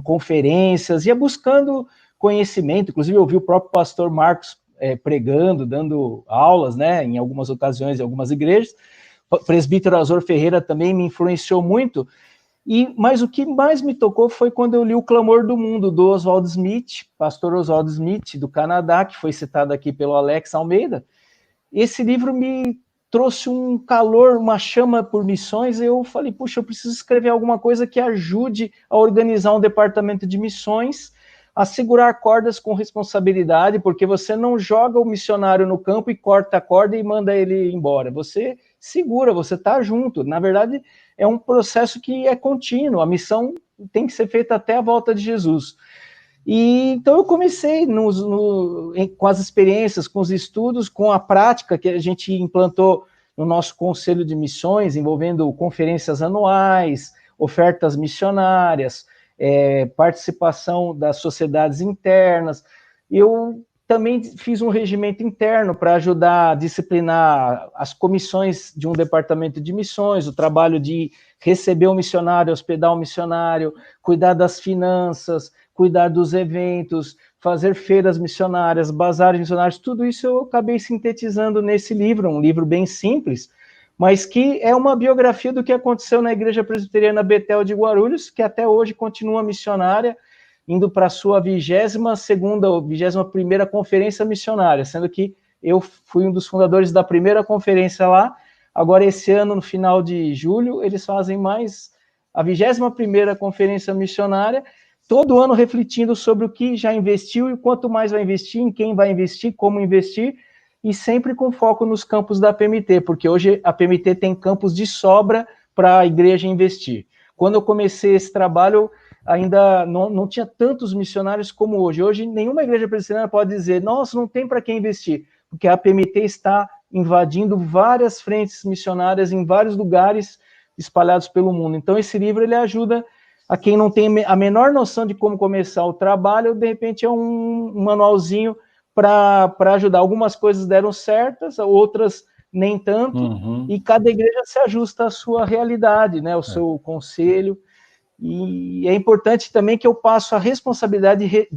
conferências, ia buscando conhecimento, inclusive eu ouvi o próprio pastor Marcos pregando, dando aulas, né? Em algumas ocasiões, em algumas igrejas. O presbítero Azor Ferreira também me influenciou muito. Mas o que mais me tocou foi quando eu li O Clamor do Mundo, do Oswald Smith, pastor Oswald Smith, do Canadá, que foi citado aqui pelo Alex Almeida. Esse livro me trouxe um calor, uma chama por missões, e eu falei, puxa, eu preciso escrever alguma coisa que ajude a organizar um departamento de missões, a segurar cordas com responsabilidade, porque você não joga o missionário no campo e corta a corda e manda ele embora. Você segura, você está junto. Na verdade, é um processo que é contínuo. A missão tem que ser feita até a volta de Jesus. E então eu comecei com as experiências, com os estudos, com a prática que a gente implantou no nosso Conselho de Missões, envolvendo conferências anuais, ofertas missionárias, participação das sociedades internas. Eu também fiz um regimento interno para ajudar a disciplinar as comissões de um departamento de missões, o trabalho de receber um missionário, hospedar um missionário, cuidar das finanças, cuidar dos eventos, fazer feiras missionárias, bazares missionários, tudo isso eu acabei sintetizando nesse livro, um livro bem simples, mas que é uma biografia do que aconteceu na Igreja Presbiteriana Betel de Guarulhos, que até hoje continua missionária, indo para a sua 22ª ou 21ª conferência missionária, sendo que eu fui um dos fundadores da primeira conferência lá. Agora, esse ano, no final de julho, eles fazem mais a 21ª conferência missionária, todo ano refletindo sobre o que já investiu e quanto mais vai investir, em quem vai investir, como investir, e sempre com foco nos campos da PMT, porque hoje a PMT tem campos de sobra para a igreja investir. Quando eu comecei esse trabalho, ainda não tinha tantos missionários como hoje. Hoje, nenhuma igreja presbiteriana pode dizer, nossa, não tem para quem investir, porque a PMT está invadindo várias frentes missionárias em vários lugares espalhados pelo mundo. Então, esse livro ele ajuda a quem não tem a menor noção de como começar o trabalho, de repente é um manualzinho para ajudar. Algumas coisas deram certas, outras nem tanto, e cada igreja se ajusta à sua realidade, né, ao seu conselho. E é importante também que eu passo a responsabilidade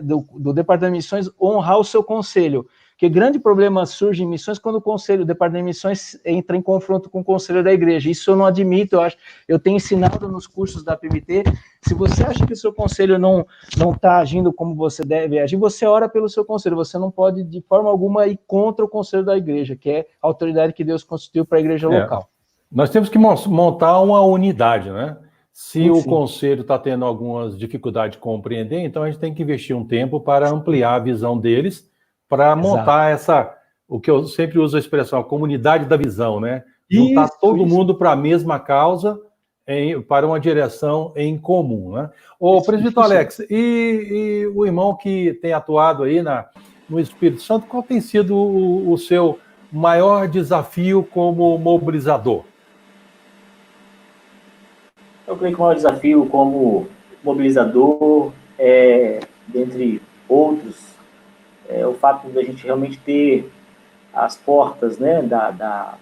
do Departamento de Missões honrar o seu conselho, porque grande problema surge em missões quando o Departamento de Missões entra em confronto com o conselho da igreja. Isso eu não admito, eu tenho ensinado nos cursos da PMT, se você acha que o seu conselho não está agindo como você deve agir, você ora pelo seu conselho, você não pode de forma alguma ir contra o conselho da igreja, que é a autoridade que Deus constituiu para a igreja local. Nós temos que montar uma unidade, né? Se o conselho está tendo algumas dificuldades de compreender, então a gente tem que investir um tempo para ampliar a visão deles, para montar o que eu sempre uso a expressão, a comunidade da visão, né? Juntar todo mundo para a mesma causa, para uma direção em comum, né? Ô, presbítero Alex, e o irmão que tem atuado aí no Espírito Santo, qual tem sido o seu maior desafio como mobilizador? Eu creio que o maior desafio como mobilizador dentre outros, o fato de a gente realmente ter as portas, né, da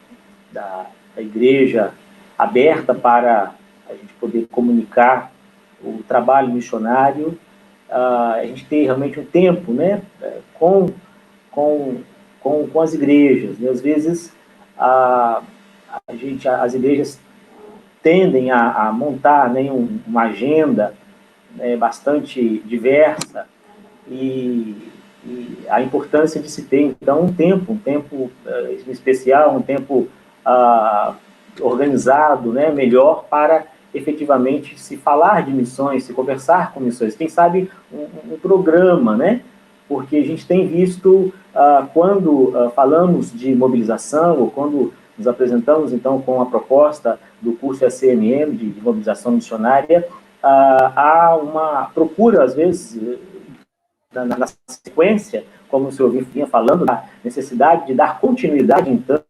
igreja aberta para a gente poder comunicar o trabalho missionário, a gente ter realmente um tempo, né, com as igrejas. E às vezes as igrejas tendem a montar, né, uma agenda, né, bastante diversa, e a importância de se ter, então, um tempo especial, um tempo organizado, né, melhor, para efetivamente se falar de missões, se conversar com missões. Quem sabe um programa, né? Porque a gente tem visto, quando falamos de mobilização, ou quando nos apresentamos, então, com a proposta do curso SMM, de mobilização missionária, há uma procura, às vezes, na sequência, como o senhor vinha falando, da necessidade de dar continuidade, então,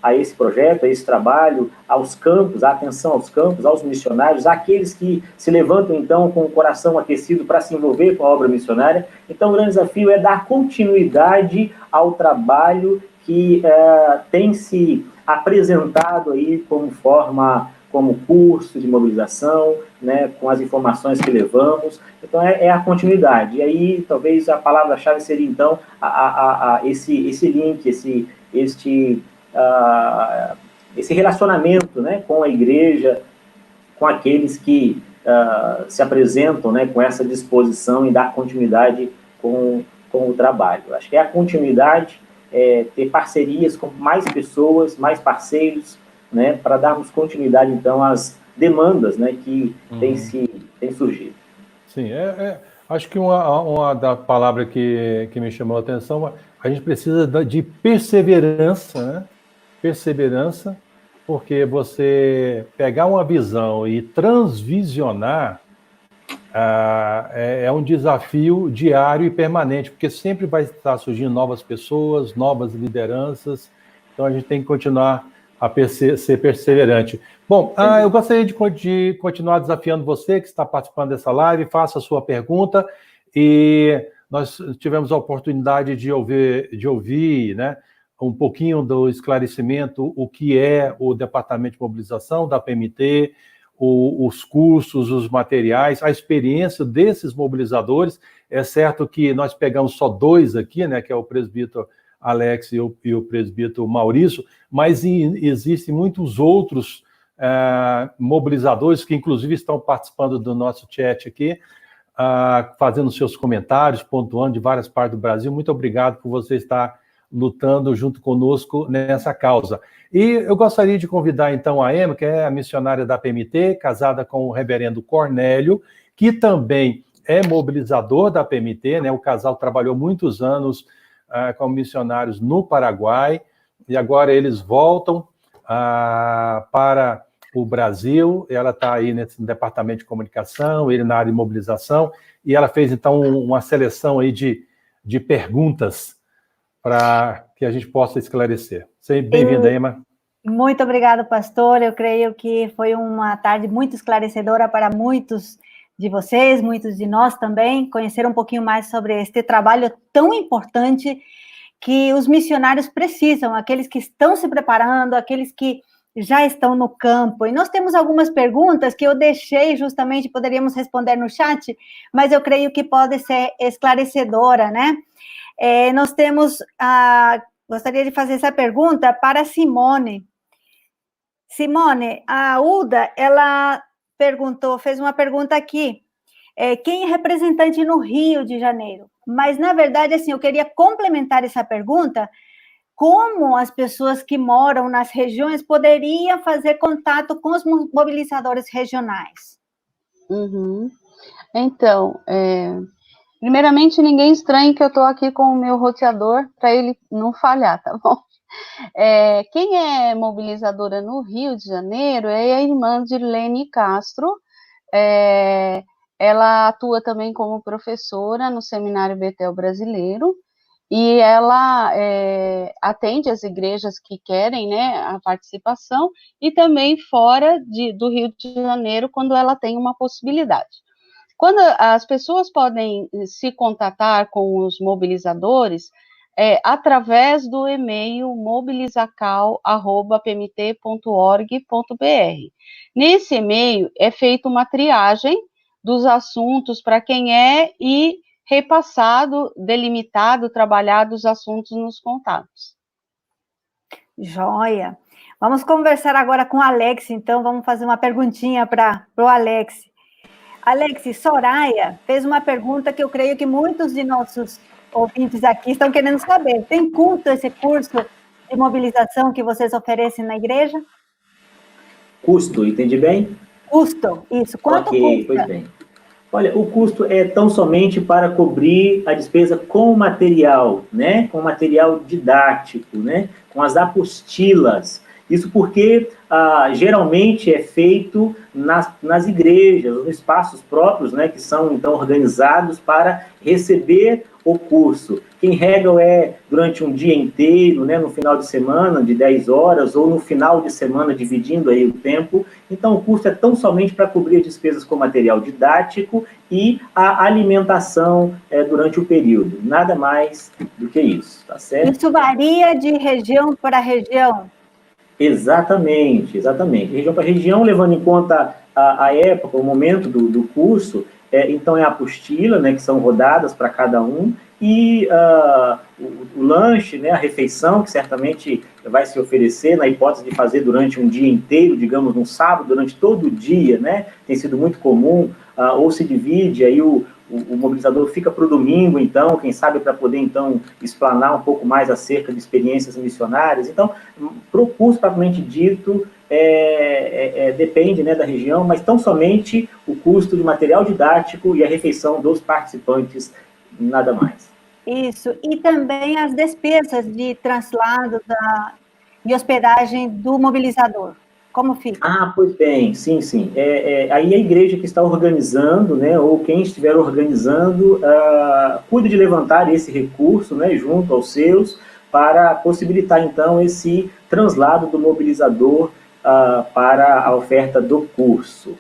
a esse projeto, a esse trabalho, aos campos, a atenção aos campos, aos missionários, àqueles que se levantam, então, com o coração aquecido para se envolver com a obra missionária. Então, o grande desafio é dar continuidade ao trabalho que tem se apresentado aí como curso de mobilização, né, com as informações que levamos. Então, é a continuidade. E aí, talvez, a palavra-chave seria, então, esse link, esse relacionamento, né, com a igreja, com aqueles que se apresentam, né, com essa disposição em dar continuidade com o trabalho. Acho que é a continuidade, ter parcerias com mais pessoas, mais parceiros, né, para darmos continuidade, então, às demandas, né, que têm surgido. Sim, acho que uma da palavra que me chamou a atenção, a gente precisa de perseverança, né? Perseverança, porque você pegar uma visão e transvisionar é um desafio diário e permanente, porque sempre vai estar surgindo novas pessoas, novas lideranças, então a gente tem que continuar a ser perseverante. Bom, eu gostaria de continuar desafiando você que está participando dessa live, faça a sua pergunta, e nós tivemos a oportunidade de ouvir, né, um pouquinho do esclarecimento, o que é o Departamento de Mobilização da PMT, os cursos, os materiais, a experiência desses mobilizadores. É certo que nós pegamos só 2 aqui, né, que é o presbítero Alex e o presbítero Maurício, mas existem muitos outros mobilizadores que, inclusive, estão participando do nosso chat aqui, fazendo seus comentários, pontuando de várias partes do Brasil. Muito obrigado por você estar lutando junto conosco nessa causa. E eu gostaria de convidar, então, a Emma, que é a missionária da PMT, casada com o reverendo Cornélio, que também é mobilizador da PMT, né? O casal trabalhou muitos anos como missionários no Paraguai, e agora eles voltam para o Brasil. Ela está aí nesse departamento de comunicação, ele na área de mobilização, e ela fez, então, uma seleção aí de perguntas para que a gente possa esclarecer. Seja bem-vinda, Emma. Muito obrigado, pastor. Eu creio que foi uma tarde muito esclarecedora para muitos de vocês, muitos de nós também, conhecer um pouquinho mais sobre este trabalho tão importante que os missionários precisam, aqueles que estão se preparando, aqueles que já estão no campo. E nós temos algumas perguntas que eu deixei justamente, poderíamos responder no chat, mas eu creio que pode ser esclarecedora, né? Nós temos, gostaria de fazer essa pergunta para Simone. Simone, a Uda, ela fez uma pergunta aqui, quem é representante no Rio de Janeiro? Mas, na verdade, assim, eu queria complementar essa pergunta, como as pessoas que moram nas regiões poderiam fazer contato com os mobilizadores regionais? Então, primeiramente, ninguém estranhe que eu estou aqui com o meu roteador para ele não falhar, tá bom? Quem é mobilizadora no Rio de Janeiro é a irmã Dirlene Castro. Ela atua também como professora no Seminário Betel Brasileiro, e ela atende as igrejas que querem, né, a participação, e também fora do Rio de Janeiro, quando ela tem uma possibilidade. Quando as pessoas podem se contatar com os mobilizadores, através do e-mail mobilizacal@pmt.org.br. Nesse e-mail é feita uma triagem dos assuntos para quem é e repassado, delimitado, trabalhado os assuntos nos contatos. Joia. Vamos conversar agora com o Alex, então vamos fazer uma perguntinha para o Alex. Alex, Soraya fez uma pergunta que eu creio que muitos de nossos ouvintes aqui estão querendo saber. Tem custo esse curso de mobilização que vocês oferecem na igreja? Custo, entendi bem? Custo, isso. Quanto Ok, custa? pois bem. Olha, o custo é tão somente para cobrir a despesa com material, né? Com material didático, né? Com as apostilas. Isso porque geralmente é feito nas igrejas, nos espaços próprios, né? Que são então organizados para receber o curso. Quem regra é durante um dia inteiro, né? No final de semana, de 10 horas, ou no final de semana, dividindo aí o tempo. Então, o custo é tão somente para cobrir despesas com material didático e a alimentação durante o período. Nada mais do que isso, tá certo? Isso varia de região para região? Exatamente, exatamente. Região para região, levando em conta a época, o momento do curso, então é a apostila, né, que são rodadas para cada um, e o lanche, né, a refeição, que certamente vai se oferecer, na hipótese de fazer durante um dia inteiro, digamos, um sábado, durante todo o dia, né, tem sido muito comum, ou se divide, aí o mobilizador fica para o domingo, então, quem sabe para poder, então, explanar um pouco mais acerca de experiências missionárias. Então, para o curso propriamente dito, depende, né, da região, mas tão somente o custo de material didático e a refeição dos participantes, nada mais. Isso, e também as despesas de translado e hospedagem do mobilizador. Como fica? Pois bem, sim, sim. Aí a igreja que está organizando, né, ou quem estiver organizando, cuida de levantar esse recurso, né, junto aos seus, para possibilitar, então, esse translado do mobilizador para a oferta do curso.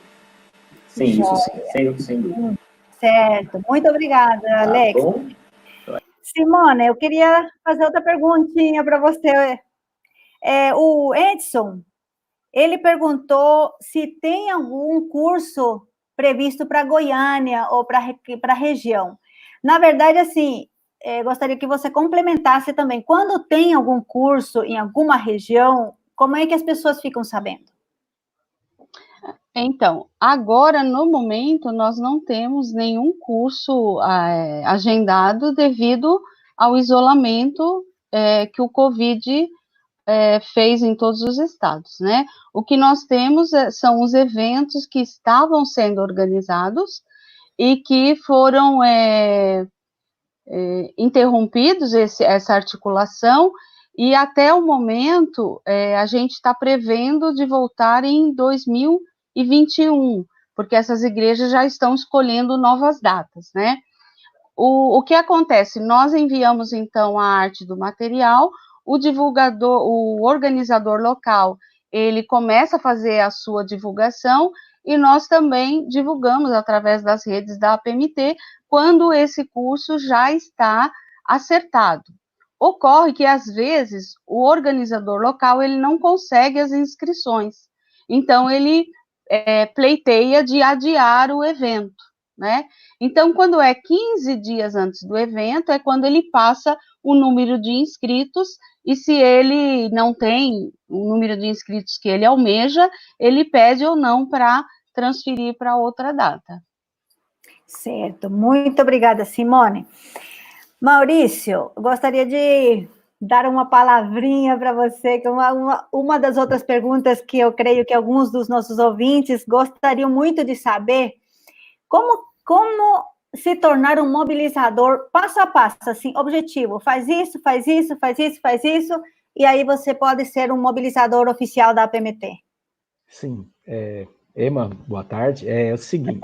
Sim, Joia. isso sim, sem dúvida. Certo, muito obrigada, Alex. Tá bom? Simone, eu queria fazer outra perguntinha para você. O Edson, ele perguntou se tem algum curso previsto para Goiânia ou para a região. Na verdade, assim, gostaria que você complementasse também. Quando tem algum curso em alguma região, como é que as pessoas ficam sabendo? Então, agora, no momento, nós não temos nenhum curso agendado devido ao isolamento que o Covid fez em todos os estados, né? O que nós temos são os eventos que estavam sendo organizados e que foram interrompidos, essa articulação, e até o momento a gente está prevendo de voltar em 2021, porque essas igrejas já estão escolhendo novas datas, né? O que acontece? Nós enviamos, então, a arte do material, o divulgador, o organizador local, ele começa a fazer a sua divulgação, e nós também divulgamos através das redes da APMT, quando esse curso já está acertado. Ocorre que, às vezes, o organizador local, ele não consegue as inscrições, então ele pleiteia de adiar o evento, né? Então, quando é 15 dias antes do evento, é quando ele passa o número de inscritos, e se ele não tem o número de inscritos que ele almeja, ele pede ou não para transferir para outra data. Certo, muito obrigada, Simone. Maurício, gostaria de dar uma palavrinha para você, que uma das outras perguntas que eu creio que alguns dos nossos ouvintes gostariam muito de saber, como se tornar um mobilizador passo a passo, assim, objetivo, faz isso, faz isso, faz isso, faz isso, e aí você pode ser um mobilizador oficial da APMT. Sim, Emma, boa tarde. É o seguinte,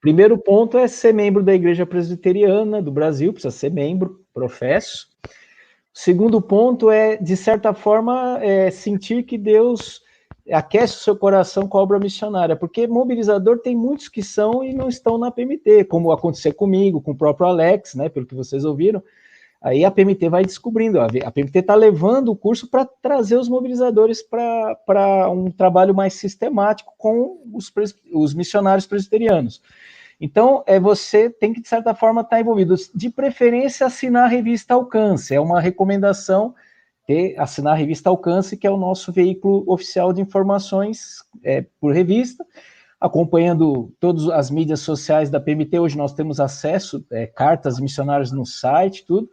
primeiro ponto é ser membro da Igreja Presbiteriana do Brasil, precisa ser membro, professo. Segundo ponto é, de certa forma, sentir que Deus aquece o seu coração com a obra missionária, porque mobilizador tem muitos que são e não estão na PMT, como aconteceu comigo, com o próprio Alex, né, pelo que vocês ouviram. Aí a PMT vai descobrindo, a PMT está levando o curso para trazer os mobilizadores para um trabalho mais sistemático com os missionários presbiterianos. Então, você tem que, de certa forma, estar envolvido. De preferência, assinar a revista Alcance. É uma recomendação assinar a revista Alcance, que é o nosso veículo oficial de informações por revista, acompanhando todas as mídias sociais da PMT. Hoje nós temos acesso, cartas missionárias no site, tudo.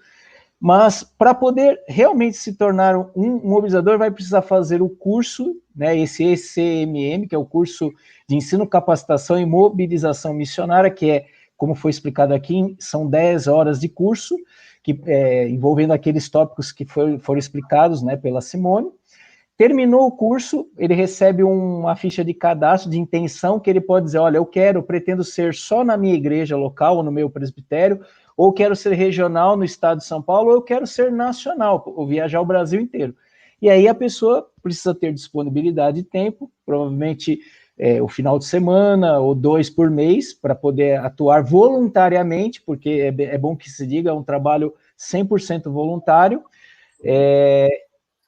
Mas, para poder realmente se tornar um mobilizador, vai precisar fazer o curso, né, esse ECMM, que é o curso de ensino, capacitação e mobilização missionária, que como foi explicado aqui, são 10 horas de curso, envolvendo aqueles tópicos que foram explicados, né, pela Simone. Terminou o curso, ele recebe uma ficha de cadastro, de intenção, que ele pode dizer, olha, eu pretendo ser só na minha igreja local, ou no meu presbitério, ou quero ser regional no estado de São Paulo, ou eu quero ser nacional, ou viajar o Brasil inteiro. E aí a pessoa precisa ter disponibilidade de tempo, provavelmente o final de semana, ou 2 por mês, para poder atuar voluntariamente, porque é bom que se diga, é um trabalho 100% voluntário.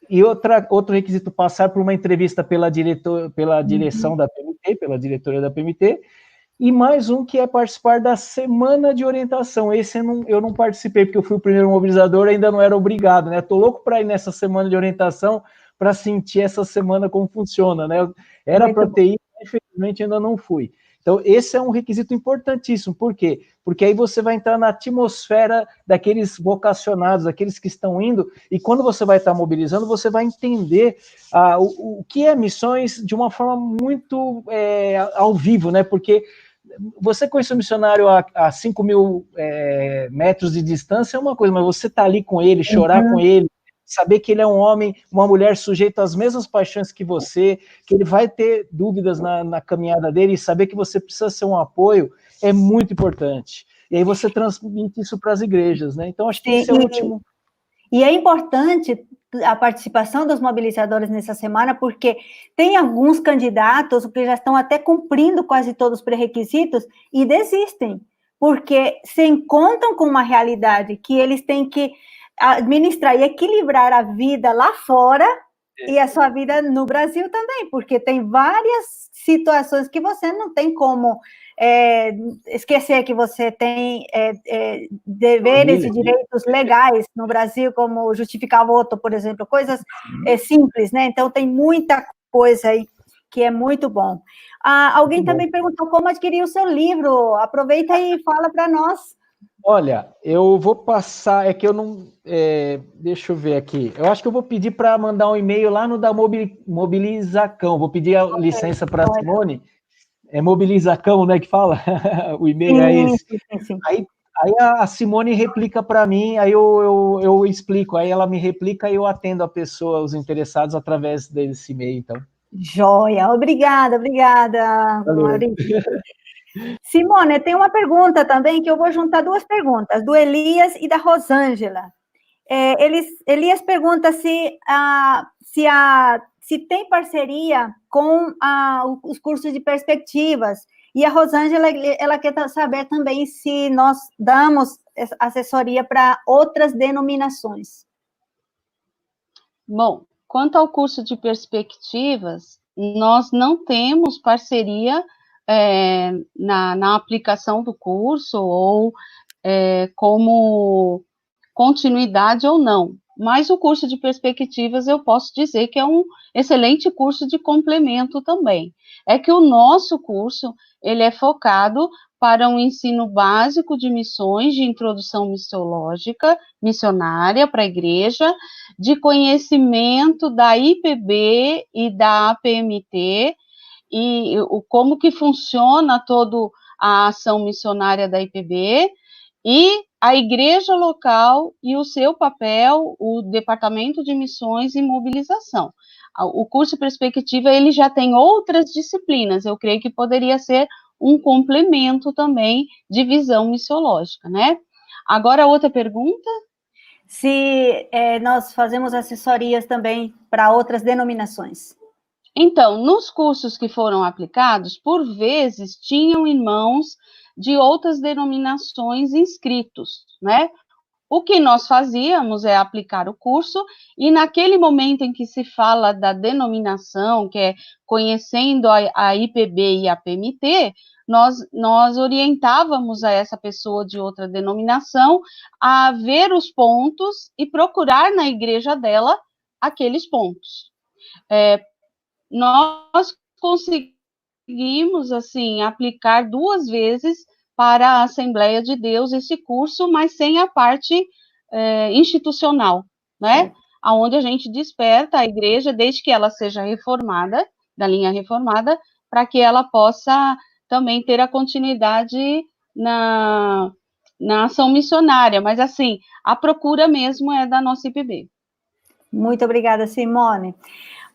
E outro requisito, passar por uma entrevista pela direção da PMT, pela diretoria da PMT, e mais um que é participar da semana de orientação. Esse eu não participei, porque eu fui o primeiro mobilizador, ainda não era obrigado, né? Estou louco para ir nessa semana de orientação, para sentir essa semana como funciona, né? Era para ter ido, infelizmente ainda não fui. Então, esse é um requisito importantíssimo. Por quê? Porque aí você vai entrar na atmosfera daqueles vocacionados, daqueles que estão indo, e quando você vai estar mobilizando, você vai entender o que é missões de uma forma muito ao vivo, né? Porque você conhecer o missionário a 5 mil metros de distância é uma coisa, mas você tá ali com ele, chorar com ele, saber que ele é um homem, uma mulher sujeito às mesmas paixões que você, que ele vai ter dúvidas na caminhada dele, e saber que você precisa ser um apoio, é muito importante. E aí você transmite isso para as igrejas, né? Então, acho que esse é o último. E é importante a participação dos mobilizadores nessa semana, porque tem alguns candidatos que já estão até cumprindo quase todos os pré-requisitos e desistem, porque se encontram com uma realidade que eles têm que administrar e equilibrar a vida lá fora e a sua vida no Brasil também, porque tem várias situações que você não tem como esquecer que você tem deveres e direitos legais no Brasil, como justificar voto, por exemplo, coisas simples, né? Então, tem muita coisa aí que é muito bom. Alguém também perguntou como adquirir o seu livro. Aproveita e fala para nós. Olha, eu vou passar, que eu não... deixa eu ver aqui. Eu acho que eu vou pedir para mandar um e-mail lá no da Mobilizacão. Vou pedir a licença para a Simone. É Mobilizacão, né, que fala? O e-mail é esse. Sim. Aí a Simone replica para mim, aí eu explico. Aí ela me replica e eu atendo a pessoa, os interessados, através desse e-mail, então. Joia, obrigada, Maurício. Simone, tem uma pergunta também, que eu vou juntar duas perguntas, do Elias e da Rosângela. Elias pergunta se tem parceria com os cursos de perspectivas, e a Rosângela, ela quer saber também se nós damos assessoria para outras denominações. Bom, quanto ao curso de perspectivas, nós não temos parceria na aplicação do curso ou como continuidade ou não. Mas o curso de perspectivas eu posso dizer que é um excelente curso de complemento também. É que o nosso curso, ele é focado para um ensino básico de missões, de introdução missiológica, missionária para a igreja, de conhecimento da IPB e da APMT, e como que funciona toda a ação missionária da IPB, e a igreja local e o seu papel, o departamento de missões e mobilização. O curso Perspectiva, ele já tem outras disciplinas, eu creio que poderia ser um complemento também de visão missiológica, né? Agora, outra pergunta? Se nós fazemos assessorias também para outras denominações. Então, nos cursos que foram aplicados, por vezes, tinham irmãos de outras denominações inscritos, né? O que nós fazíamos é aplicar o curso, e naquele momento em que se fala da denominação, que é conhecendo a IPB e a PMT, nós orientávamos a essa pessoa de outra denominação a ver os pontos e procurar na igreja dela aqueles pontos. Nós conseguimos, assim, aplicar 2 vezes para a Assembleia de Deus esse curso, mas sem a parte institucional, né? Onde a gente desperta a igreja, desde que ela seja reformada, da linha reformada, para que ela possa também ter a continuidade na ação missionária. Mas, assim, a procura mesmo é da nossa IPB. Muito obrigada, Simone.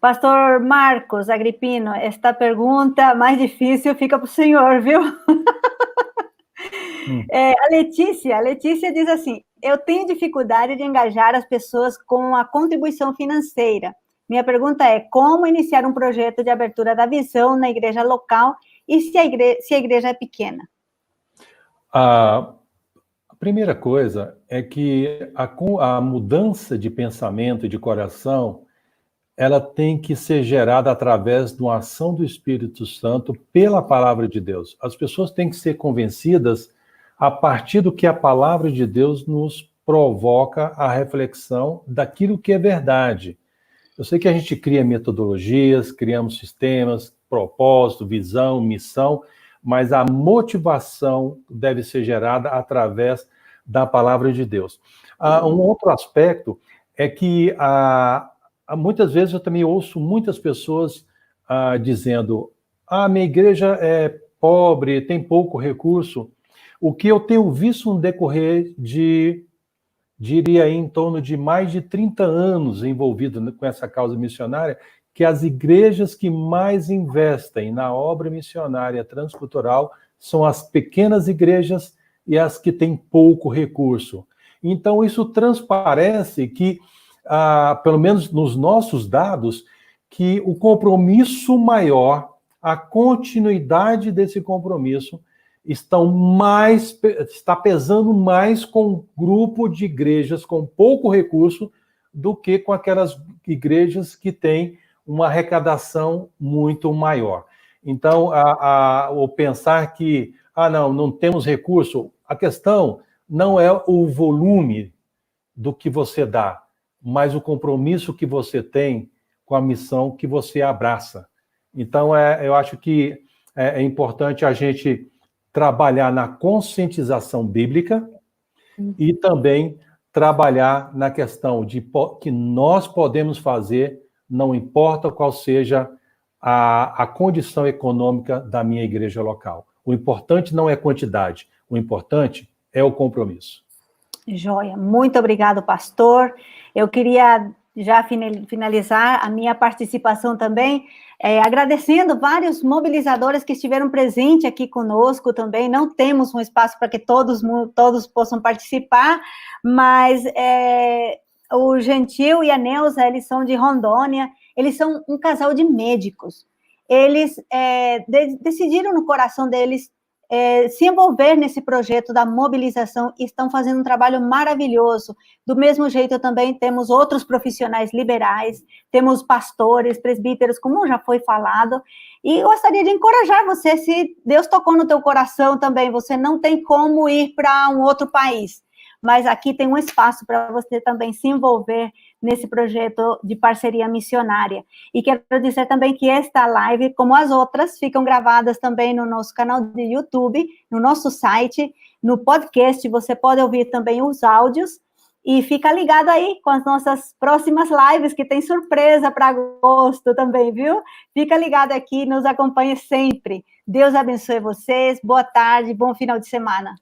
Pastor Marcos Agripino, esta pergunta mais difícil fica para o senhor, viu? A Letícia diz assim: eu tenho dificuldade de engajar as pessoas com a contribuição financeira. Minha pergunta é: como iniciar um projeto de abertura da visão na igreja local e se a igreja é pequena? A primeira coisa é que a mudança de pensamento e de coração, ela tem que ser gerada através de uma ação do Espírito Santo pela palavra de Deus. As pessoas têm que ser convencidas a partir do que a palavra de Deus nos provoca a reflexão daquilo que é verdade. Eu sei que a gente cria metodologias, criamos sistemas, propósito, visão, missão, mas a motivação deve ser gerada através da palavra de Deus. Um outro aspecto é que muitas vezes eu também ouço muitas pessoas dizendo: minha igreja é pobre, tem pouco recurso. O que eu tenho visto no decorrer de, diria aí, em torno de mais de 30 anos envolvido com essa causa missionária, que as igrejas que mais investem na obra missionária transcultural são as pequenas igrejas e as que têm pouco recurso. Então, isso transparece que, pelo menos nos nossos dados, que o compromisso maior, a continuidade desse compromisso, está pesando mais com um grupo de igrejas com pouco recurso do que com aquelas igrejas que têm uma arrecadação muito maior. Então, o pensar que, não temos recurso, a questão não é o volume do que você dá, mas o compromisso que você tem com a missão que você abraça. Então, eu acho que é importante a gente trabalhar na conscientização bíblica e também trabalhar na questão de que nós podemos fazer, não importa qual seja a condição econômica da minha igreja local. O importante não é quantidade, o importante é o compromisso. Joia, muito obrigado, pastor. Eu queria já finalizar a minha participação também, agradecendo vários mobilizadores que estiveram presentes aqui conosco também. Não temos um espaço para que todos possam participar, mas o Gentil e a Neuza, eles são de Rondônia, eles são um casal de médicos. Eles decidiram no coração deles se envolver nesse projeto da mobilização e estão fazendo um trabalho maravilhoso. Do mesmo jeito, também temos outros profissionais liberais, temos pastores, presbíteros, como já foi falado, e gostaria de encorajar você, se Deus tocou no teu coração também, você não tem como ir para um outro país, mas aqui tem um espaço para você também se envolver nesse projeto de parceria missionária. E quero dizer também que esta live, como as outras, ficam gravadas também no nosso canal de YouTube, no nosso site, no podcast, você pode ouvir também os áudios, e fica ligado aí com as nossas próximas lives, que tem surpresa para agosto também, viu? Fica ligado aqui, nos acompanhe sempre. Deus abençoe vocês, boa tarde, bom final de semana.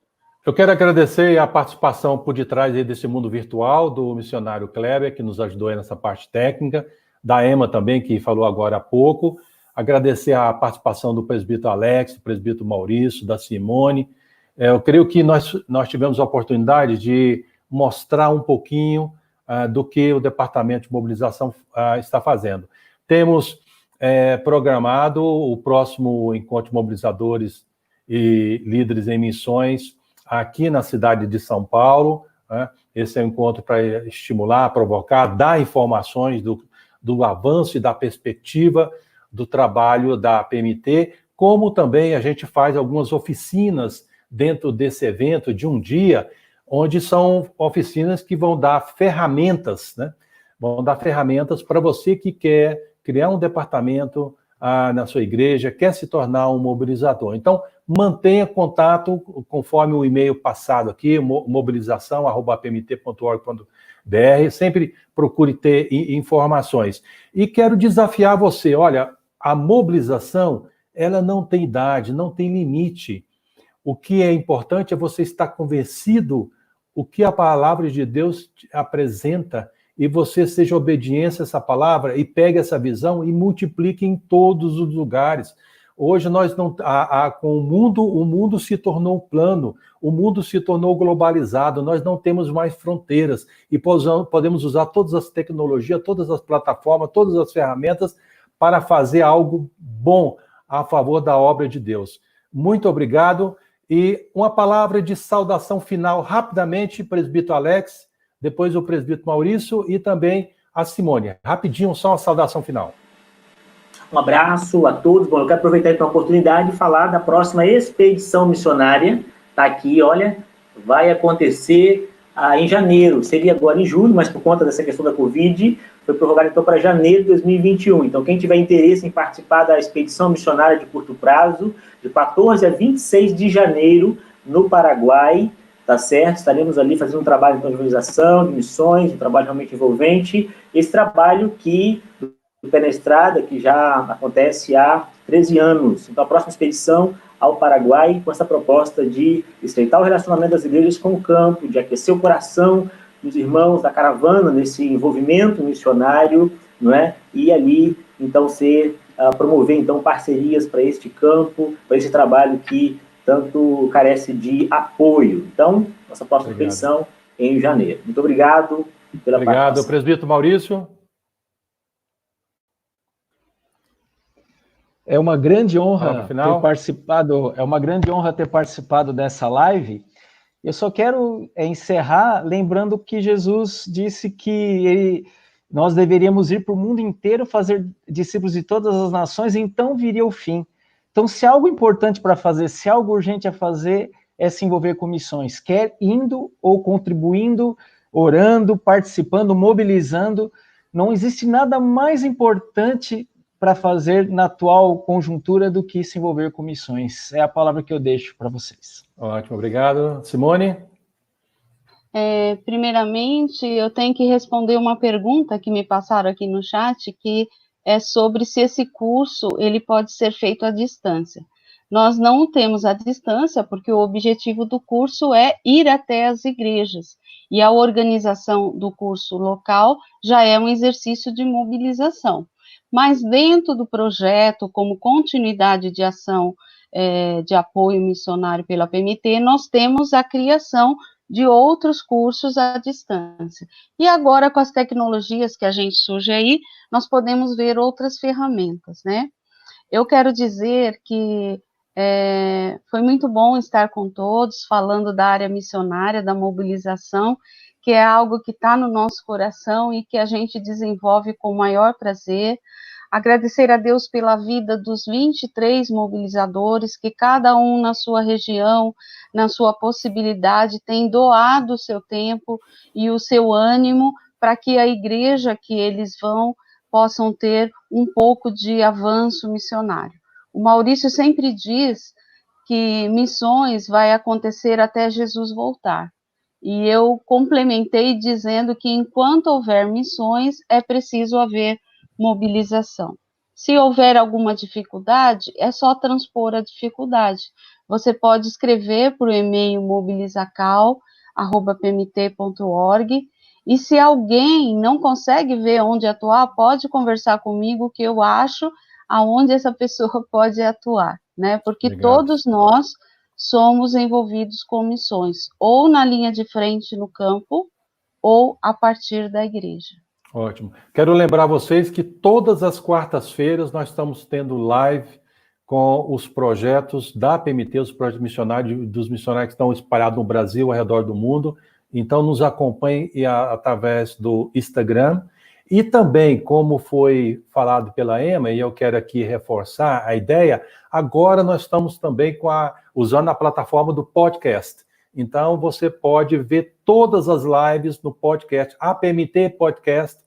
Eu quero agradecer a participação por detrás aí desse mundo virtual do missionário Kleber, que nos ajudou aí nessa parte técnica, da Emma também, que falou agora há pouco. Agradecer a participação do presbítero Alex, do presbítero Maurício, da Simone. Eu creio que nós tivemos a oportunidade de mostrar um pouquinho do que o Departamento de Mobilização está fazendo. Temos programado o próximo encontro de mobilizadores e líderes em missões aqui na cidade de São Paulo, né? Esse é um encontro para estimular, provocar, dar informações do avanço e da perspectiva do trabalho da PMT, como também a gente faz algumas oficinas dentro desse evento de um dia, onde são oficinas que vão dar ferramentas, né? Vão dar ferramentas para você que quer criar um departamento na sua igreja, quer se tornar um mobilizador. Então, mantenha contato conforme o e-mail passado aqui, mobilização@pmt.org.br, sempre procure ter informações. E quero desafiar você, olha, a mobilização, ela não tem idade, não tem limite. O que é importante é você estar convencido o que a palavra de Deus apresenta e você seja obediente a essa palavra e pegue essa visão e multiplique em todos os lugares. Hoje nós não, com o mundo se tornou plano, o mundo se tornou globalizado, nós não temos mais fronteiras e podemos usar todas as tecnologias, todas as plataformas, todas as ferramentas para fazer algo bom a favor da obra de Deus. Muito obrigado. E uma palavra de saudação final, rapidamente, presbítero Alex, depois o presbítero Maurício e também a Simone. Rapidinho, só uma saudação final. Um abraço a todos. Bom, eu quero aproveitar então a oportunidade de falar da próxima expedição missionária. Está aqui, olha, vai acontecer em janeiro. Seria agora em julho, mas por conta dessa questão da Covid, foi prorrogado então para janeiro de 2021. Então, quem tiver interesse em participar da expedição missionária de curto prazo, de 14 a 26 de janeiro, no Paraguai, tá certo? Estaremos ali fazendo um trabalho então, de evangelização, de missões, um trabalho realmente envolvente. Esse trabalho que, do Pé na Estrada, que já acontece há 13 anos. Então, a próxima expedição ao Paraguai, com essa proposta de estreitar o relacionamento das igrejas com o campo, de aquecer o coração dos irmãos da caravana nesse envolvimento missionário, não é? E ali, então, promover, então, parcerias para este campo, para esse trabalho que tanto carece de apoio. Então, nossa próxima expedição em janeiro. Muito obrigado pela participação. Obrigado, presbítero Maurício. É uma grande honra ter participado dessa live. Eu só quero encerrar lembrando que Jesus disse que nós deveríamos ir para o mundo inteiro, fazer discípulos de todas as nações, e então viria o fim. Então, se há algo importante para fazer, se há algo urgente a fazer, é se envolver com missões, quer indo ou contribuindo, orando, participando, mobilizando. Não existe nada mais importante para fazer na atual conjuntura do que se envolver com missões. É a palavra que eu deixo para vocês. Ótimo, obrigado. Simone? Primeiramente, eu tenho que responder uma pergunta que me passaram aqui no chat, que é sobre se esse curso ele pode ser feito à distância. Nós não temos a distância, porque o objetivo do curso é ir até as igrejas, e a organização do curso local já é um exercício de mobilização. Mas dentro do projeto, como continuidade de ação de apoio missionário pela PMT, nós temos a criação de outros cursos à distância. E agora, com as tecnologias que a gente surge aí, nós podemos ver outras ferramentas, né? Eu quero dizer que foi muito bom estar com todos, falando da área missionária, da mobilização, que é algo que está no nosso coração e que a gente desenvolve com o maior prazer. Agradecer a Deus pela vida dos 23 mobilizadores, que cada um na sua região, na sua possibilidade, tem doado o seu tempo e o seu ânimo para que a igreja que eles vão possam ter um pouco de avanço missionário. O Maurício sempre diz que missões vai acontecer até Jesus voltar. E eu complementei dizendo que enquanto houver missões, é preciso haver mobilização. Se houver alguma dificuldade, é só transpor a dificuldade. Você pode escrever por e-mail mobilizacal@pmt.org, e se alguém não consegue ver onde atuar, pode conversar comigo que eu acho aonde essa pessoa pode atuar, né? Porque todos nós somos envolvidos com missões, ou na linha de frente no campo, ou a partir da igreja. Ótimo. Quero lembrar vocês que todas as quartas-feiras nós estamos tendo live com os projetos da PMT, os projetos missionários, dos missionários que estão espalhados no Brasil, ao redor do mundo. Então, nos acompanhem através do Instagram. E também, como foi falado pela Emma, e eu quero aqui reforçar a ideia, agora nós estamos também usando a plataforma do podcast. Então, você pode ver todas as lives no podcast, APMT Podcast,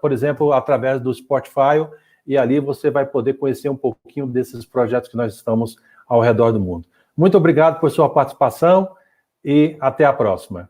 por exemplo, através do Spotify, e ali você vai poder conhecer um pouquinho desses projetos que nós estamos ao redor do mundo. Muito obrigado por sua participação e até a próxima.